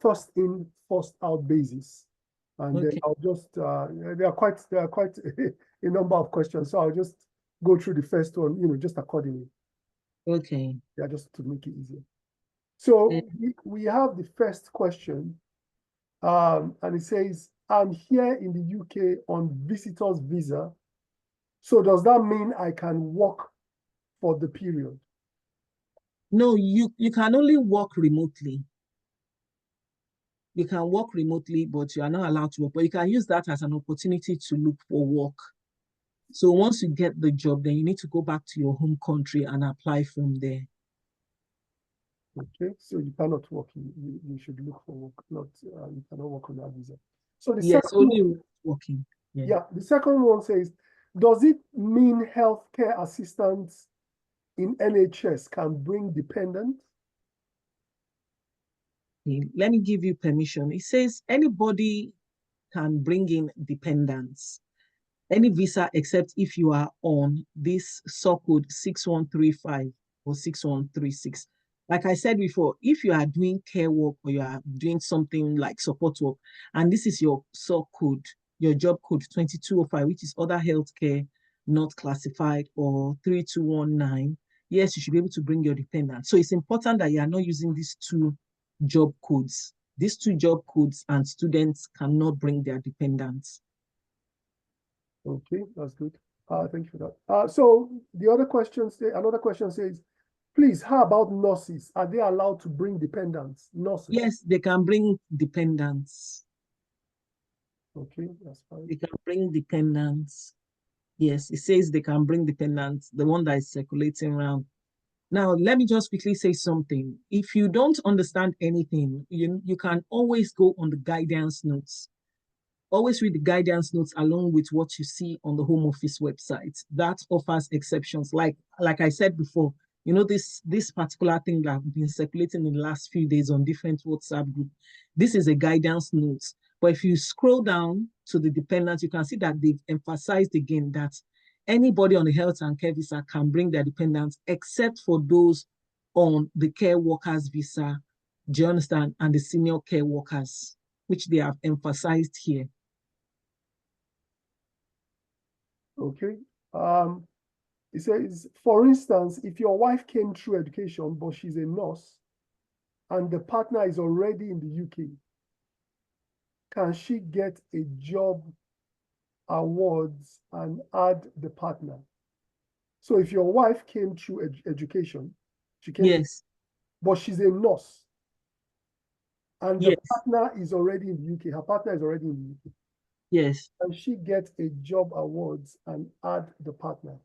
first in, first out basis. And then I'll just, there are quite a number of questions. So I'll just go through the first one, just accordingly. Okay. Yeah, just to make it easier. So we have the first question, and it says, I'm here in the UK on visitor's visa. So does that mean I can work for the period? No, you can only work remotely. You can work remotely, but you are not allowed to work. But you can use that as an opportunity to look for work. So once you get the job, then you need to go back to your home country and apply from there. Okay, so you cannot work. You should look for work. Not you cannot work on that visa. So the yes, second only one, working. Yeah, the second one says, does it mean healthcare assistants in NHS can bring dependents? Okay, let me give you permission. It says anybody can bring in dependents. Any visa except if you are on this SOC code 6135 or 6136. Like I said before, if you are doing care work or you are doing something like support work, and this is your SOC code, your job code 2205, which is other healthcare not classified, or 3219, yes, you should be able to bring your dependent. So it's important that you are not using these two job codes. These two job codes, and students cannot bring their dependents. Okay, that's good. Thank you for that. So the other question another question says, please, how about nurses? Are they allowed to bring dependents? Nurses? Yes, they can bring dependents. Okay, that's fine. They can bring dependents. Yes, it says they can bring dependents, the one that is circulating around. Now, let me just quickly say something. If you don't understand anything, you can always go on the guidance notes. Always read the guidance notes along with what you see on the Home Office website. That offers exceptions. Like I said before, this particular thing that have been circulating in the last few days on different WhatsApp group, this is a guidance note. But if you scroll down to the dependents, you can see that they've emphasized again that anybody on the health and care visa can bring their dependents, except for those on the care workers visa, do you understand, and the senior care workers, which they have emphasized here. Okay. It says, for instance, if your wife came through education, but she's a nurse, and the partner is already in the UK, can she get a job awards and add the partner? So if your wife came through education, she came, Yes, but she's a nurse, and the yes, partner is already in the UK, her partner is already in the UK, yes. can she get a job awards and add the partner?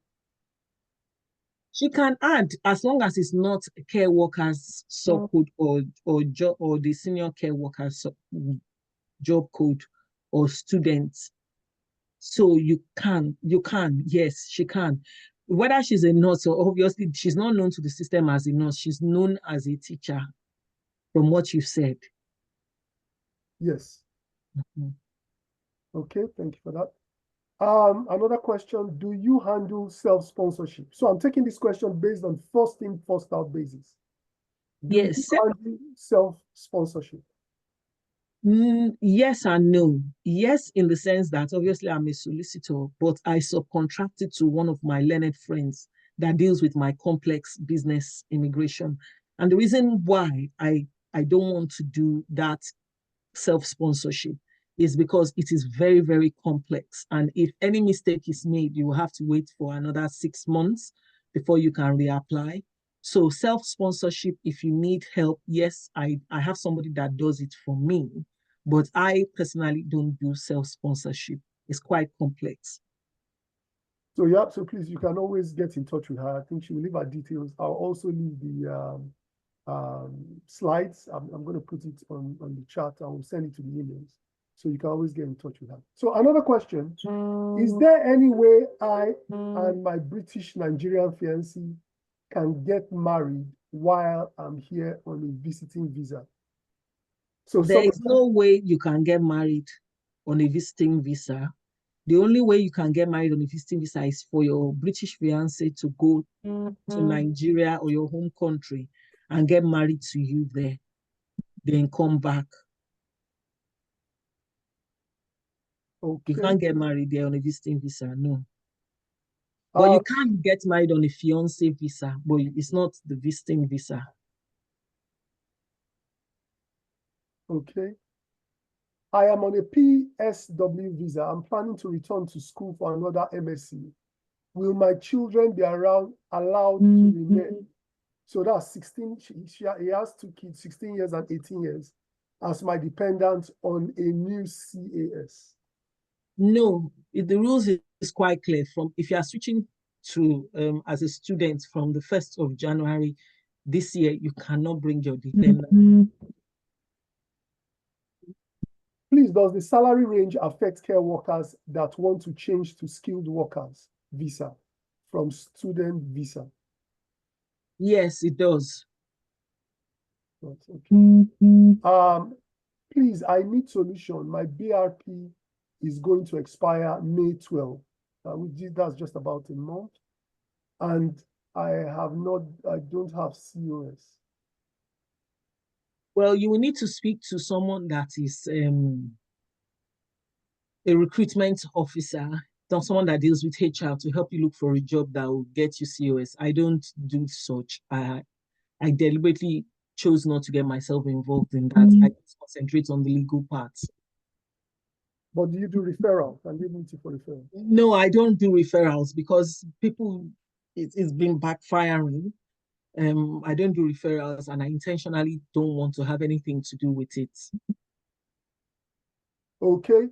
She can add as long as it's not care workers subcode or job or the senior care workers job code or students. So you can, yes, she can. Whether she's a nurse or obviously she's not known to the system as a nurse, she's known as a teacher from what you said. Yes. Mhm. Okay, thank you for that. Another question, do you handle self-sponsorship? So I'm taking this question based on first in, first out basis. Do you Yes, handle self-sponsorship? yes and no. Yes, in the sense that obviously I'm a solicitor, but I subcontracted to one of my learned friends that deals with my complex business immigration. And the reason why I don't want to do that self-sponsorship is because it is very, very complex. And if any mistake is made, you will have to wait for another 6 months before you can reapply. So self-sponsorship, if you need help, yes, I have somebody that does it for me, but I personally don't do self-sponsorship. It's quite complex. So yeah, so please, you can always get in touch with her. I think she will leave her details. I'll also leave the slides. I'm going to put it on the chat. I will send it to the emails. So you can always get in touch with her. So another question, is there any way I and my British Nigerian fiancé can get married while I'm here on a visiting visa? So There is no way you can get married on a visiting visa. The only way you can get married on a visiting visa is for your British fiancé to go to Nigeria or your home country and get married to you there, then come back. Okay. You can't get married there on a visiting visa, no. But you can get married on a fiancé visa, but it's not the visiting visa. Okay. I am on a PSW visa. I'm planning to return to school for another MSc. Will my children be allowed to remain? So that's 16. He has 2 kids, 16 years and 18 years, as my dependent on a new CAS. No, the rules is quite clear. If you are switching to as a student from the 1st of January this year, you cannot bring your dependent. Please, does the salary range affect care workers that want to change to skilled workers visa from student visa? Yes, it does. Okay. Please, I need solution. My BRP is going to expire May 12. That's just about a month. And I don't have COS. Well, you will need to speak to someone that is a recruitment officer, someone that deals with HR to help you look for a job that will get you COS. I don't do such. I deliberately chose not to get myself involved in that. I just concentrate on the legal parts. But do you do referral? Can you meet you for referral? No, I don't do referrals because people, it's been backfiring. I don't do referrals and I intentionally don't want to have anything to do with it. Okay.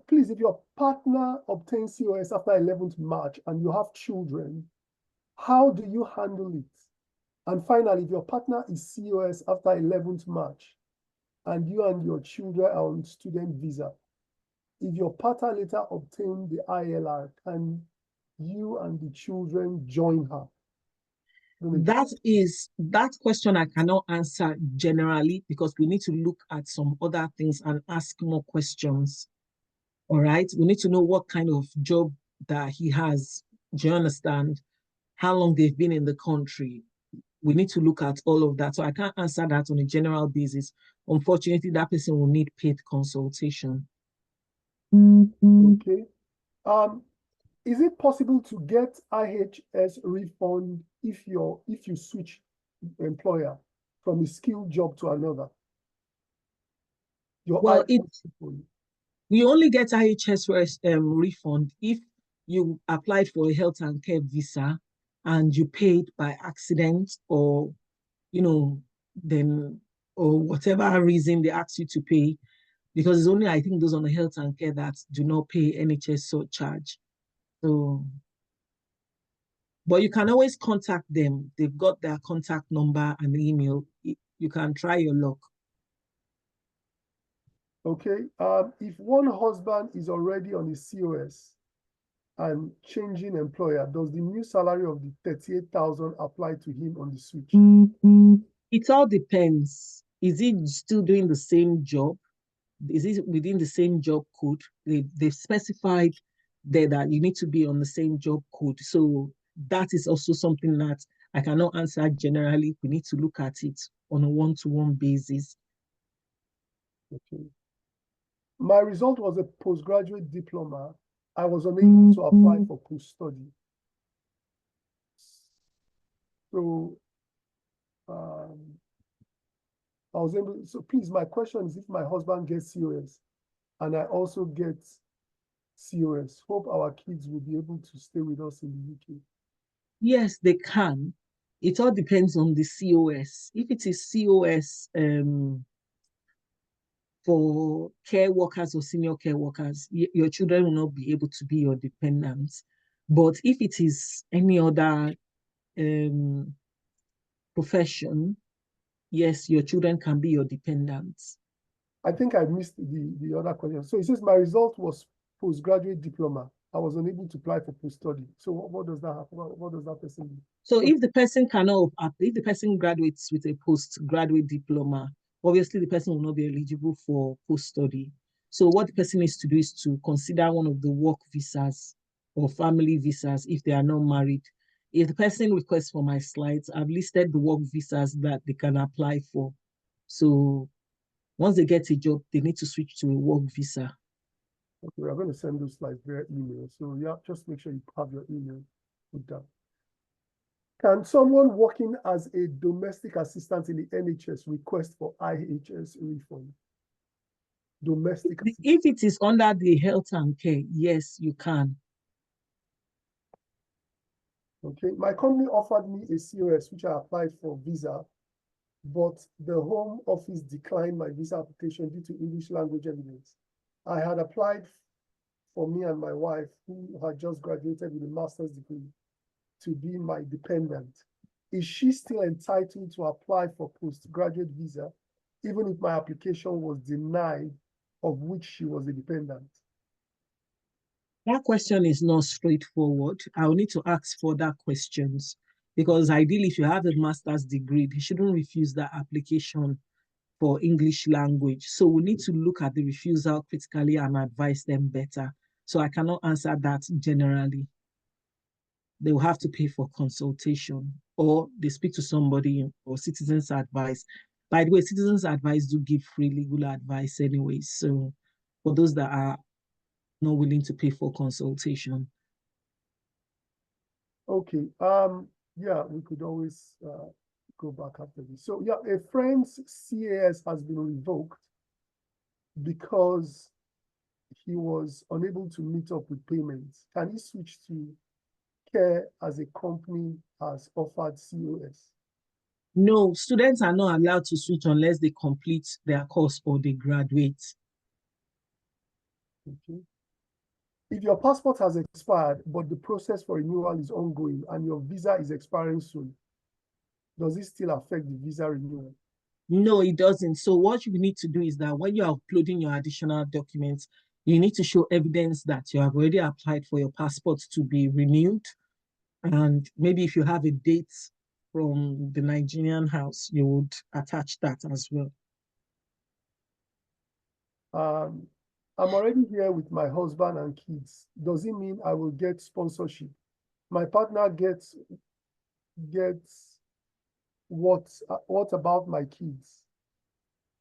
Please, if your partner obtains COS after 11th March and you have children, how do you handle it? And finally, if your partner is COS after 11th March and you and your children are on student visa, if your partner later obtained the ILR, can you and the children join her? That question I cannot answer generally because we need to look at some other things and ask more questions. All right. We need to know what kind of job that he has. Do you understand? How long they've been in the country. We need to look at all of that. So I can't answer that on a general basis. Unfortunately, that person will need paid consultation. Okay. Is it possible to get IHS refund if you switch employer from a skilled job to another? We only get IHS refund if you applied for a health and care visa and you paid by accident or, then, or whatever reason they ask you to pay, because it's only, I think, those on the health and care that do not pay NHS surcharge. So, but you can always contact them. They've got their contact number and email. You can try your luck. Okay. If one husband is already on his COS and changing employer, does the new salary of the 38,000 apply to him on the switch? It all depends. Is he still doing the same job? Is it within the same job code? They've specified there that you need to be on the same job code. So that is also something that I cannot answer generally. We need to look at it on a one-to-one basis. Okay. My result was a postgraduate diploma. I was unable to apply for post-study. So I was able, so please, my question is if my husband gets COS and I also get COS, hope our kids will be able to stay with us in the UK. Yes, they can. It all depends on the COS. If it is COS for care workers or senior care workers, your children will not be able to be your dependents. But if it is any other profession, yes, your children can be your dependents. I think I missed the other question. So it says my result was postgraduate diploma. I was unable to apply for post-study. So what does that happen? What does that person do? So if the person if the person graduates with a postgraduate diploma, obviously the person will not be eligible for post-study. So what the person needs to do is to consider one of the work visas or family visas if they are not married. If the person requests for my slides, I've listed the work visas that they can apply for. So once they get a job, they need to switch to a work visa. Okay, we're going to send those slides via email. So yeah, just make sure you have your email with that. Can someone working as a domestic assistant in the NHS request for IHS refund? Domestic assistant. If it is under the health and care, yes, you can. Okay, my company offered me a COS, which I applied for visa, but the Home Office declined my visa application due to English language evidence. I had applied for me and my wife, who had just graduated with a master's degree, to be my dependent. Is she still entitled to apply for postgraduate visa, even if my application was denied, of which she was a dependent? That question is not straightforward. I will need to ask further questions because ideally, if you have a master's degree, they shouldn't refuse that application for English language. So we need to look at the refusal critically and advise them better. So I cannot answer that generally. They will have to pay for consultation or they speak to somebody or citizens advice. By the way, citizens advice do give free legal advice anyway. So for those that are not willing to pay for consultation. Okay, yeah, we could always go back after this. So yeah, a friend's CAS has been revoked because he was unable to meet up with payments, can he switch to care as a company has offered COS? No, students are not allowed to switch unless they complete their course or they graduate. Okay. If your passport has expired, but the process for renewal is ongoing and your visa is expiring soon, does it still affect the visa renewal? No, it doesn't. So what you need to do is that when you're uploading your additional documents, you need to show evidence that you have already applied for your passport to be renewed. And maybe if you have a date from the Nigerian house, you would attach that as well. I'm already here with my husband and kids. Does it mean I will get sponsorship? My partner gets what about my kids?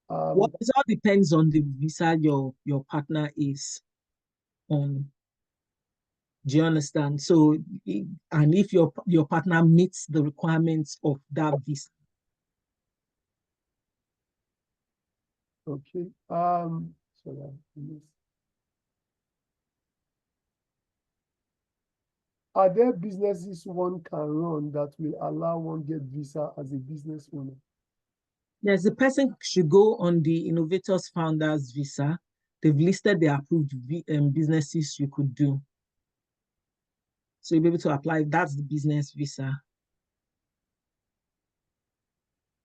Well, it all depends on the visa your partner is on. Do you understand? So, and if your partner meets the requirements of that visa. Okay. Are there businesses one can run that will allow one get visa as a business owner? Yes, the person should go on the Innovators Founders Visa. They've listed the approved businesses you could do. So you'll be able to apply. That's the business visa.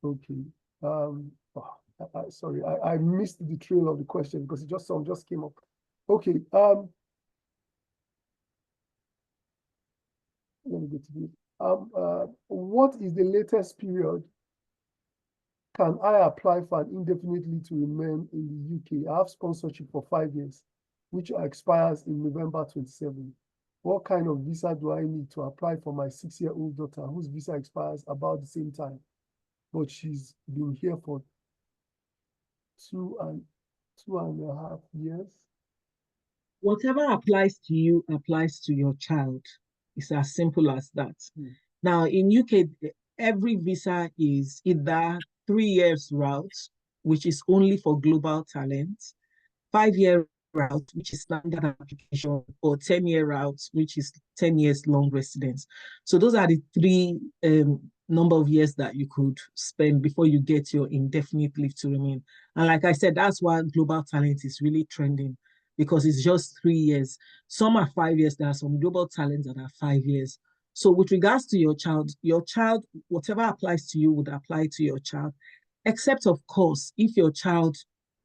Okay. Sorry, I missed the trail of the question because it just came up. Okay. Let me go to this. What is the latest period? Can I apply for an indefinite leave to remain in the UK? I have sponsorship for 5 years, which expires in November 27. What kind of visa do I need to apply for my 6-year-old daughter whose visa expires about the same time, but she's been here for two and a half years? Whatever applies to you applies to your child. It's as simple as that. Now, in UK, every visa is either 3 years route, which is only for global talent, 5-year route, which is standard application, or 10-year route, which is 10 years long residence. So those are the three number of years that you could spend before you get your indefinite leave to remain. And like I said, that's why global talent is really trending, because it's just 3 years. Some are 5 years. There are some global talents that are 5 years. So with regards to your child, whatever applies to you would apply to your child, except of course, if your child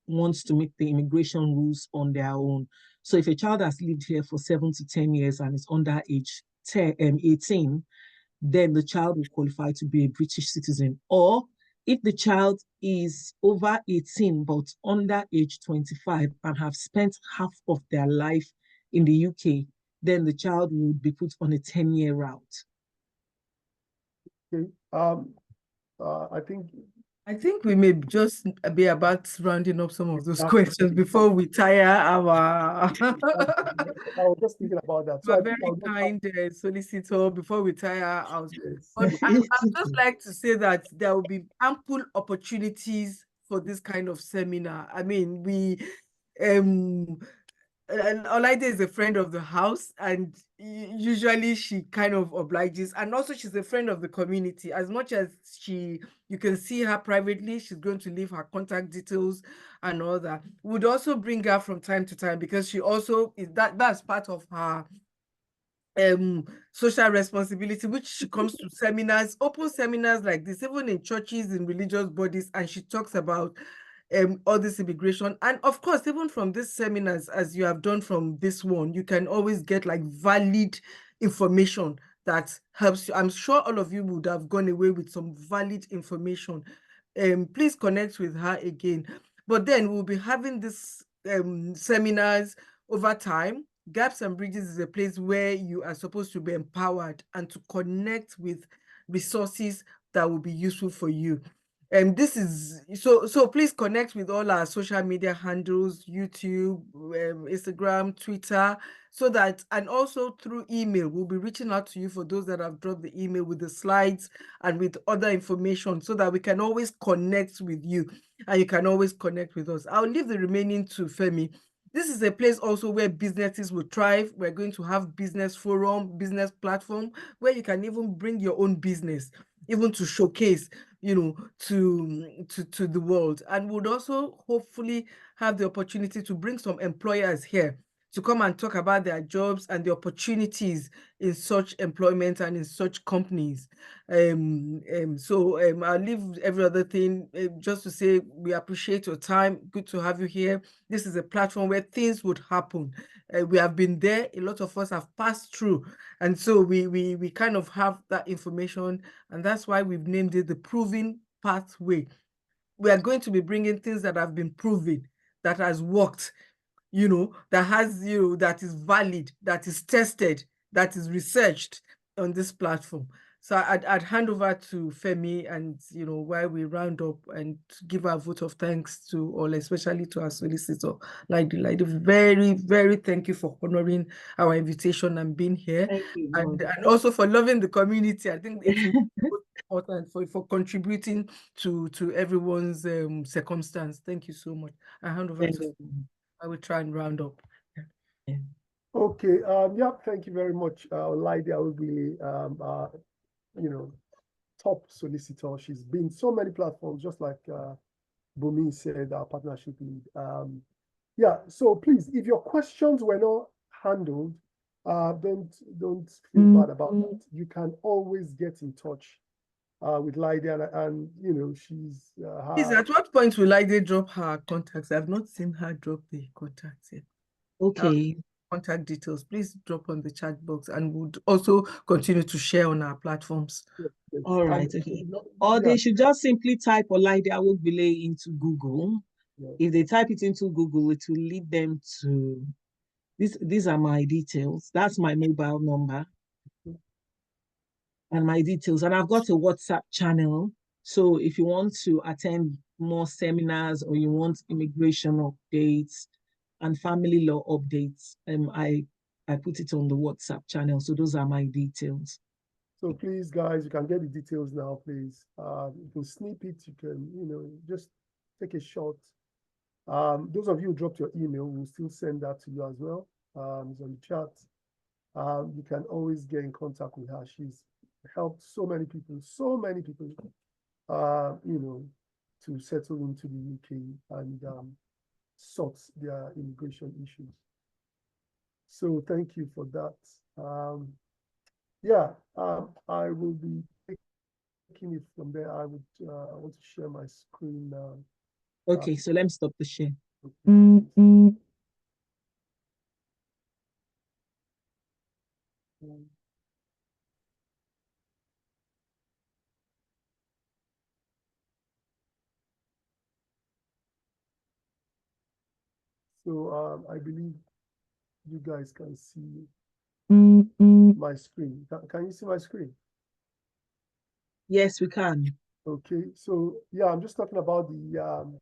wants to meet the immigration rules on their own. So if a child has lived here for 7 to 10 years and is under age 18, then the child will qualify to be a British citizen. Or if the child is over 18 but under age 25 and have spent half of their life in the UK, then the child would be put on a 10-year route. Okay. I think we may just be about rounding up some of those questions before we tire our. I was just thinking about that. So a very kind solicitor before we tire our. Yes. But I'd just like to say that there will be ample opportunities for this kind of seminar. I mean, Olaide is a friend of the house, and usually she kind of obliges, and also she's a friend of the community. As much as you can see her privately, she's going to leave her contact details and all that. Would also bring her from time to time, because she also is that's part of her social responsibility, which she comes to seminars, open seminars like this, even in churches, in religious bodies, and she talks about all this immigration. And of course, even from these seminars, as you have done from this one, you can always get like valid information that helps you. I'm sure all of you would have gone away with some valid information. Please connect with her again. But then we'll be having these seminars over time. Gaps and Bridges is a place where you are supposed to be empowered and to connect with resources that will be useful for you. This is so please connect with all our social media handles, YouTube, Instagram, Twitter, so that, and also through email. We'll be reaching out to you for those that have dropped the email with the slides and with other information, so that we can always connect with you and you can always connect with us. I'll leave the remaining to Femi. This is a place also where businesses will thrive. We're going to have business forum, business platform, where you can even bring your own business, even to showcase, you know, to the world. And would also hopefully have the opportunity to bring some employers here to come and talk about their jobs and the opportunities in such employment and in such companies. So I'll leave every other thing just to say we appreciate your time. Good to have you here. This is a platform where things would happen. We have been there. A lot of us have passed through, and so we kind of have that information, and that's why we've named it the Proving Pathway. We are going to be bringing things that have been proven, that has worked, you know, that has, you know, that is valid, that is tested, that is researched on this platform. So I'd hand over to Femi, and, you know, while we round up, and give our vote of thanks to all, especially to our solicitor, like very, very thank you for honoring our invitation and being here. Thank you, and also for loving the community. I think it's important for contributing to everyone's circumstance. Thank you so much. I hand over to I will try and round up. Yeah. Okay, yeah, thank you very much, Lydia Ogbili, you know, top solicitor. She's been so many platforms, just like Bumi said, our partnership lead. Yeah, so please, if your questions were not handled, don't feel bad about that. You can always get in touch with Lydia, and you know, she's Please, at what point will Lydia drop her contacts? I've not seen her drop the contacts yet. Okay. Contact details, please drop on the chat box, and would also continue to share on our platforms. yes. All right. Okay. Or they should just simply type Olaide Awogbile into Google. Yeah. If they type it into Google, it will lead them to this. These are my details. That's my mobile number and my details. And I've got a WhatsApp channel. So if you want to attend more seminars, or you want immigration updates and family law updates, I put it on the WhatsApp channel. So those are my details. So please, guys, you can get the details now, please. You can snip it, you can, you know, just take a shot. Those of you who dropped your email, we'll still send that to you as well. It's on the chat. You can always get in contact with her. She's helped so many people, you know, to settle into the UK and sort their immigration issues. So thank you for that. Yeah, I will be taking it from there. I want to share my screen now. Okay, so let me stop the share. So I believe you guys can see my screen. Can you see my screen? Yes, we can. Okay, so yeah, I'm just talking about the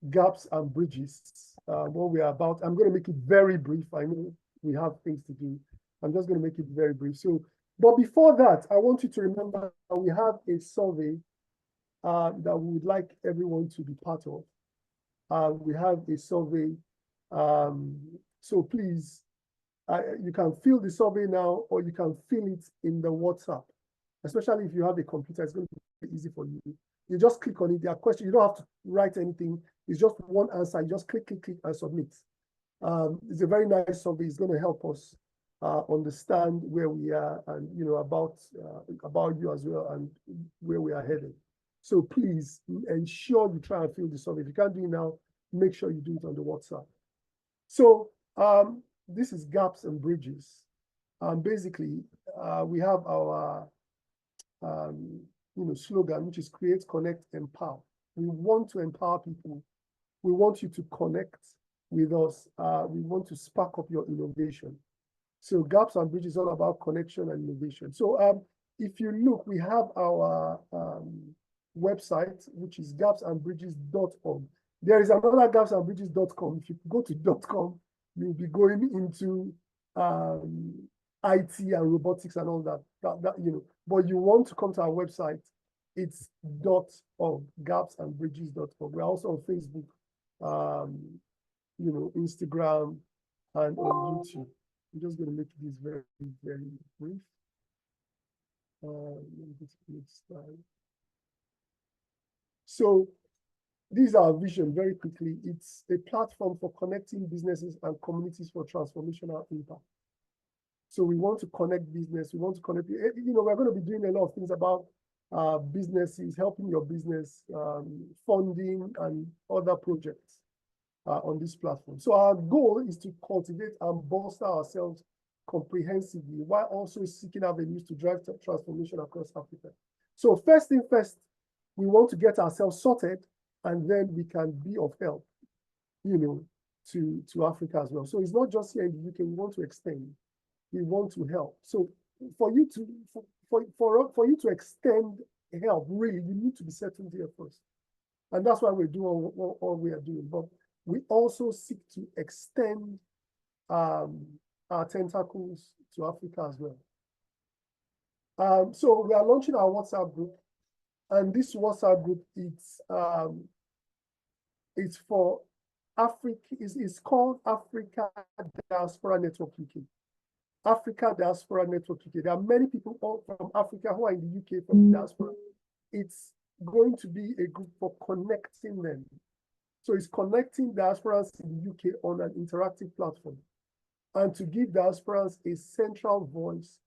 gaps and bridges. What we're about. I'm going to make it very brief. I know we have things to do. I'm just going to make it very brief. So, but before that, I want you to remember that we have a survey that we would like everyone to be part of. We have a survey. So please, you can fill the survey now, or you can fill it in the WhatsApp. Especially if you have a computer, it's going to be easy for you. You just click on it. There are questions. You don't have to write anything. It's just one answer. You just click, and submit. It's a very nice survey. It's going to help us understand where we are, and you know, about you as well, and where we are headed. So please ensure you try and fill the survey. If you can't do it now, make sure you do it on the WhatsApp. So this is gaps and bridges. Basically, we have our you know, slogan, which is create, connect, empower. We want to empower people. We want you to connect with us. We want to spark up your innovation. So gaps and bridges is all about connection and innovation. So if you look, we have our website, which is gapsandbridges.org. There is another gapsandbridges.com. If you go to .com, you'll be going into IT and robotics and all that, you know, but you want to come to our website, it's .org, gapsandbridges.org. We're also on Facebook. Instagram and on YouTube. I'm just going to make this very, very brief. Let me get to the next slide. So this is our vision very quickly. It's a platform for connecting businesses and communities for transformational impact. So we want to connect business. We want to connect, we're going to be doing a lot of things about businesses, helping your business, funding and other projects on this platform. So our goal is to cultivate and bolster ourselves comprehensively while also seeking avenues to drive transformation across Africa. So first thing first, we want to get ourselves sorted, and then we can be of help, to Africa as well. So it's not just here in the UK. We want to extend. We want to help. So for you to extend help, really, you need to be settled here first, and that's why we're doing all we are doing. But we also seek to extend our tentacles to Africa as well. So we are launching our WhatsApp group, and this WhatsApp group, it's for Africa. It's called Africa Diaspora Network UK. Africa Diaspora Network UK. There are many people all from Africa who are in the UK from the diaspora. It's going to be a group for connecting them. So it's connecting diasporans in the UK on an interactive platform, and to give diasporans a central voice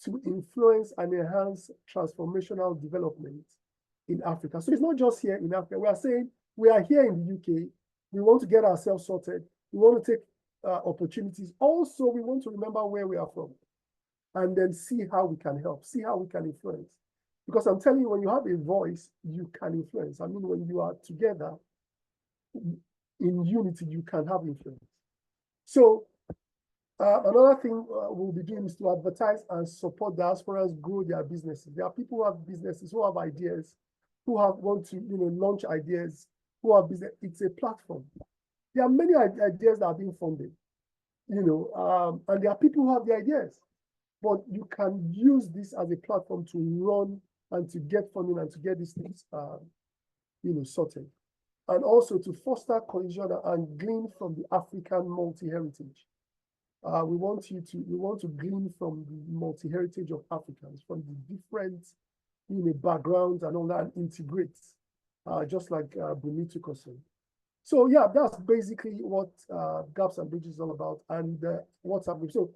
to influence and enhance transformational development in Africa. So it's not just here in Africa. We are saying we are here in the UK. We want to get ourselves sorted. We want to take opportunities. Also, we want to remember where we are from, and then see how we can help, see how we can influence. Because I'm telling you, when you have a voice, you can influence. I mean, when you are together in unity, you can have influence. So another thing we'll be doing is to advertise and support diasporas grow their businesses. There are people who have businesses, who have ideas, who want to launch ideas, who have business. It's a platform. There are many ideas that are being funded, and there are people who have the ideas, but you can use this as a platform to run and to get funding and to get these things, sorted, and also to foster cohesion and glean from the African multi-heritage. We want to glean from the multi-heritage of Africans, from the different, backgrounds and all that, and integrate, just like Bumi took us on. So yeah, that's basically what Gaps and Bridges is all about, and WhatsApp group. So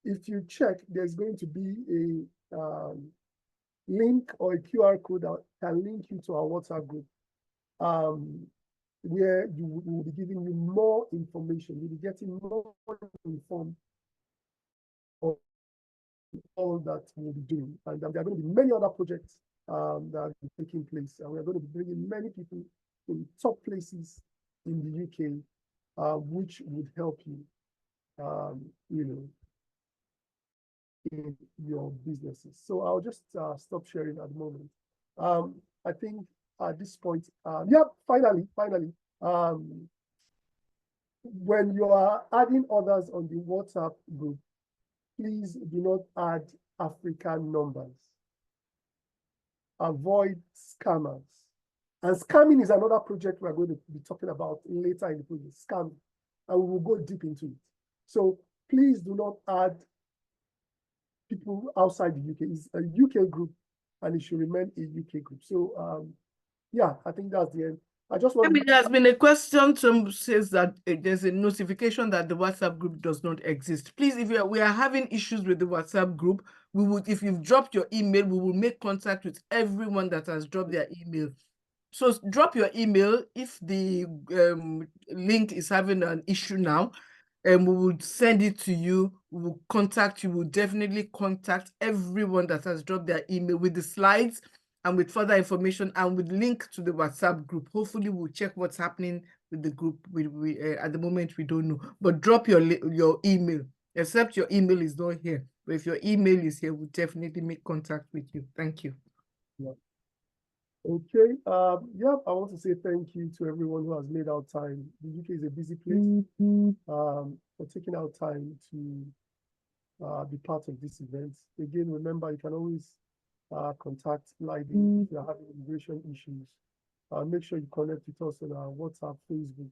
if you check, there's going to be a link or a QR code that can link you to our WhatsApp group, where we will be giving you more information. You'll be getting more informed of all that we'll be doing. And there are going to be many other projects that are taking place. And we're going to be bringing many people in top places in the UK, which would help you, in your businesses. So I'll just stop sharing at the moment. I think at this point, finally, when you are adding others on the WhatsApp group, please do not add African numbers. Avoid scammers. And scamming is another project we're going to be talking about later in the project, scamming, and we will go deep into it. So please do not add people outside the UK. It's a UK group, and it should remain a UK group. So yeah, I think that's the end. I just want there has been a question. Some says that there's a notification that the WhatsApp group does not exist. Please, if we are having issues with the WhatsApp group, we would, if you've dropped your email, we will make contact with everyone that has dropped their email. So drop your email if the link is having an issue now, and we will send it to you. We will contact you. We'll definitely contact everyone that has dropped their email with the slides and with further information and with link to the WhatsApp group. Hopefully, we'll check what's happening with the group. At the moment, we don't know. But drop your email, except your email is not here. But if your email is here, we'll definitely make contact with you. Thank you. Yeah. Okay. Yeah, I want to say thank you to everyone who has made out time. The UK is a busy place. For taking out time to be part of this event. Again, remember, you can always contact Lydie if you're having immigration issues. Make sure you connect with us on our WhatsApp, Facebook,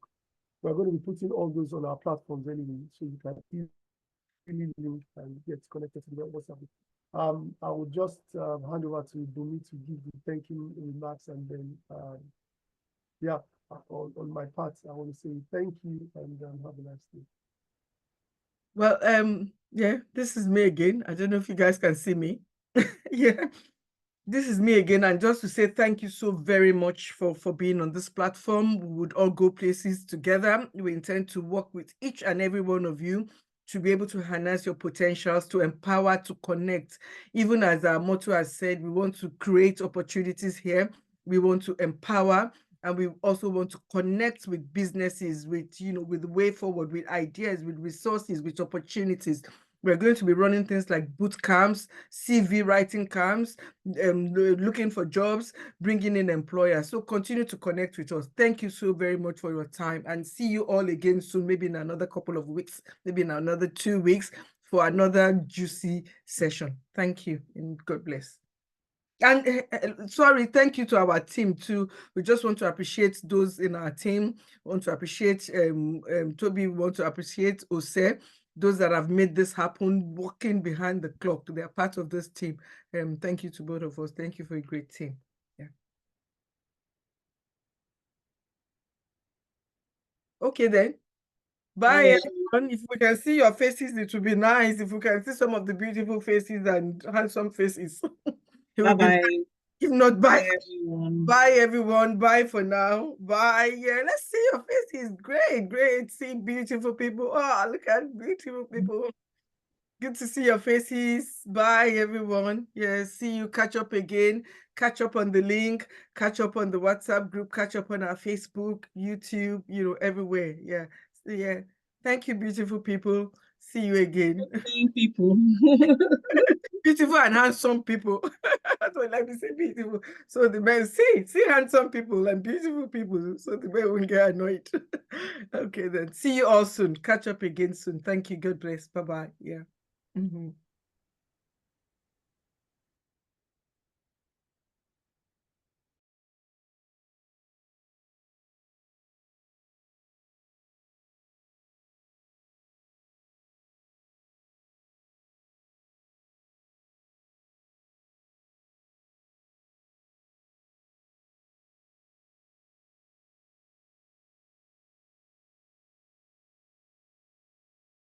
we're going to be putting all those on our platforms anyway, so you can easily link and get connected to the WhatsApp. I will just hand over to Bumi to give the thanking remarks, and then yeah, on my part, I want to say thank you and have a nice day. Well, yeah, this is me again. I don't know if you guys can see me. Yeah, this is me again, and just to say thank you so very much for being on this platform. We would all go places together. We intend to work with each and every one of you to be able to harness your potentials, to empower, to connect. Even as our motto has said, we want to create opportunities here. We want to empower, and we also want to connect with businesses, with, you know, with the way forward, with ideas, with resources, with opportunities. We're going to be running things like boot camps, CV writing camps, looking for jobs, bringing in employers. So continue to connect with us. Thank you so very much for your time, and see you all again soon, maybe in another couple of weeks, maybe in another 2 weeks for another juicy session. Thank you, and God bless. And sorry, thank you to our team too. We just want to appreciate those in our team. We want to appreciate Toby. We want to appreciate Ose, those that have made this happen, working behind the clock. They are part of this team. Thank you to both of us. Thank you for a great team. Yeah. Okay then. Bye, everyone. If we can see your faces, it would be nice. If we can see some of the beautiful faces and handsome faces, it would be Bye-bye. nice. If not, bye. Everyone. Bye, everyone. Bye for now. Bye. Yeah, let's see your faces. Great, great. See beautiful people. Oh, look at beautiful people. Good to see your faces. Bye, everyone. Yeah, see you. Catch up again. Catch up on the link. Catch up on the WhatsApp group. Catch up on our Facebook, YouTube, you know, everywhere. Yeah. So, yeah. Thank you, beautiful people. See you again. People. Beautiful and handsome people. That's what I like to say, beautiful. So the men see handsome people and beautiful people, so the men won't get annoyed. Okay, then. See you all soon. Catch up again soon. Thank you. God bless. Bye-bye. Yeah.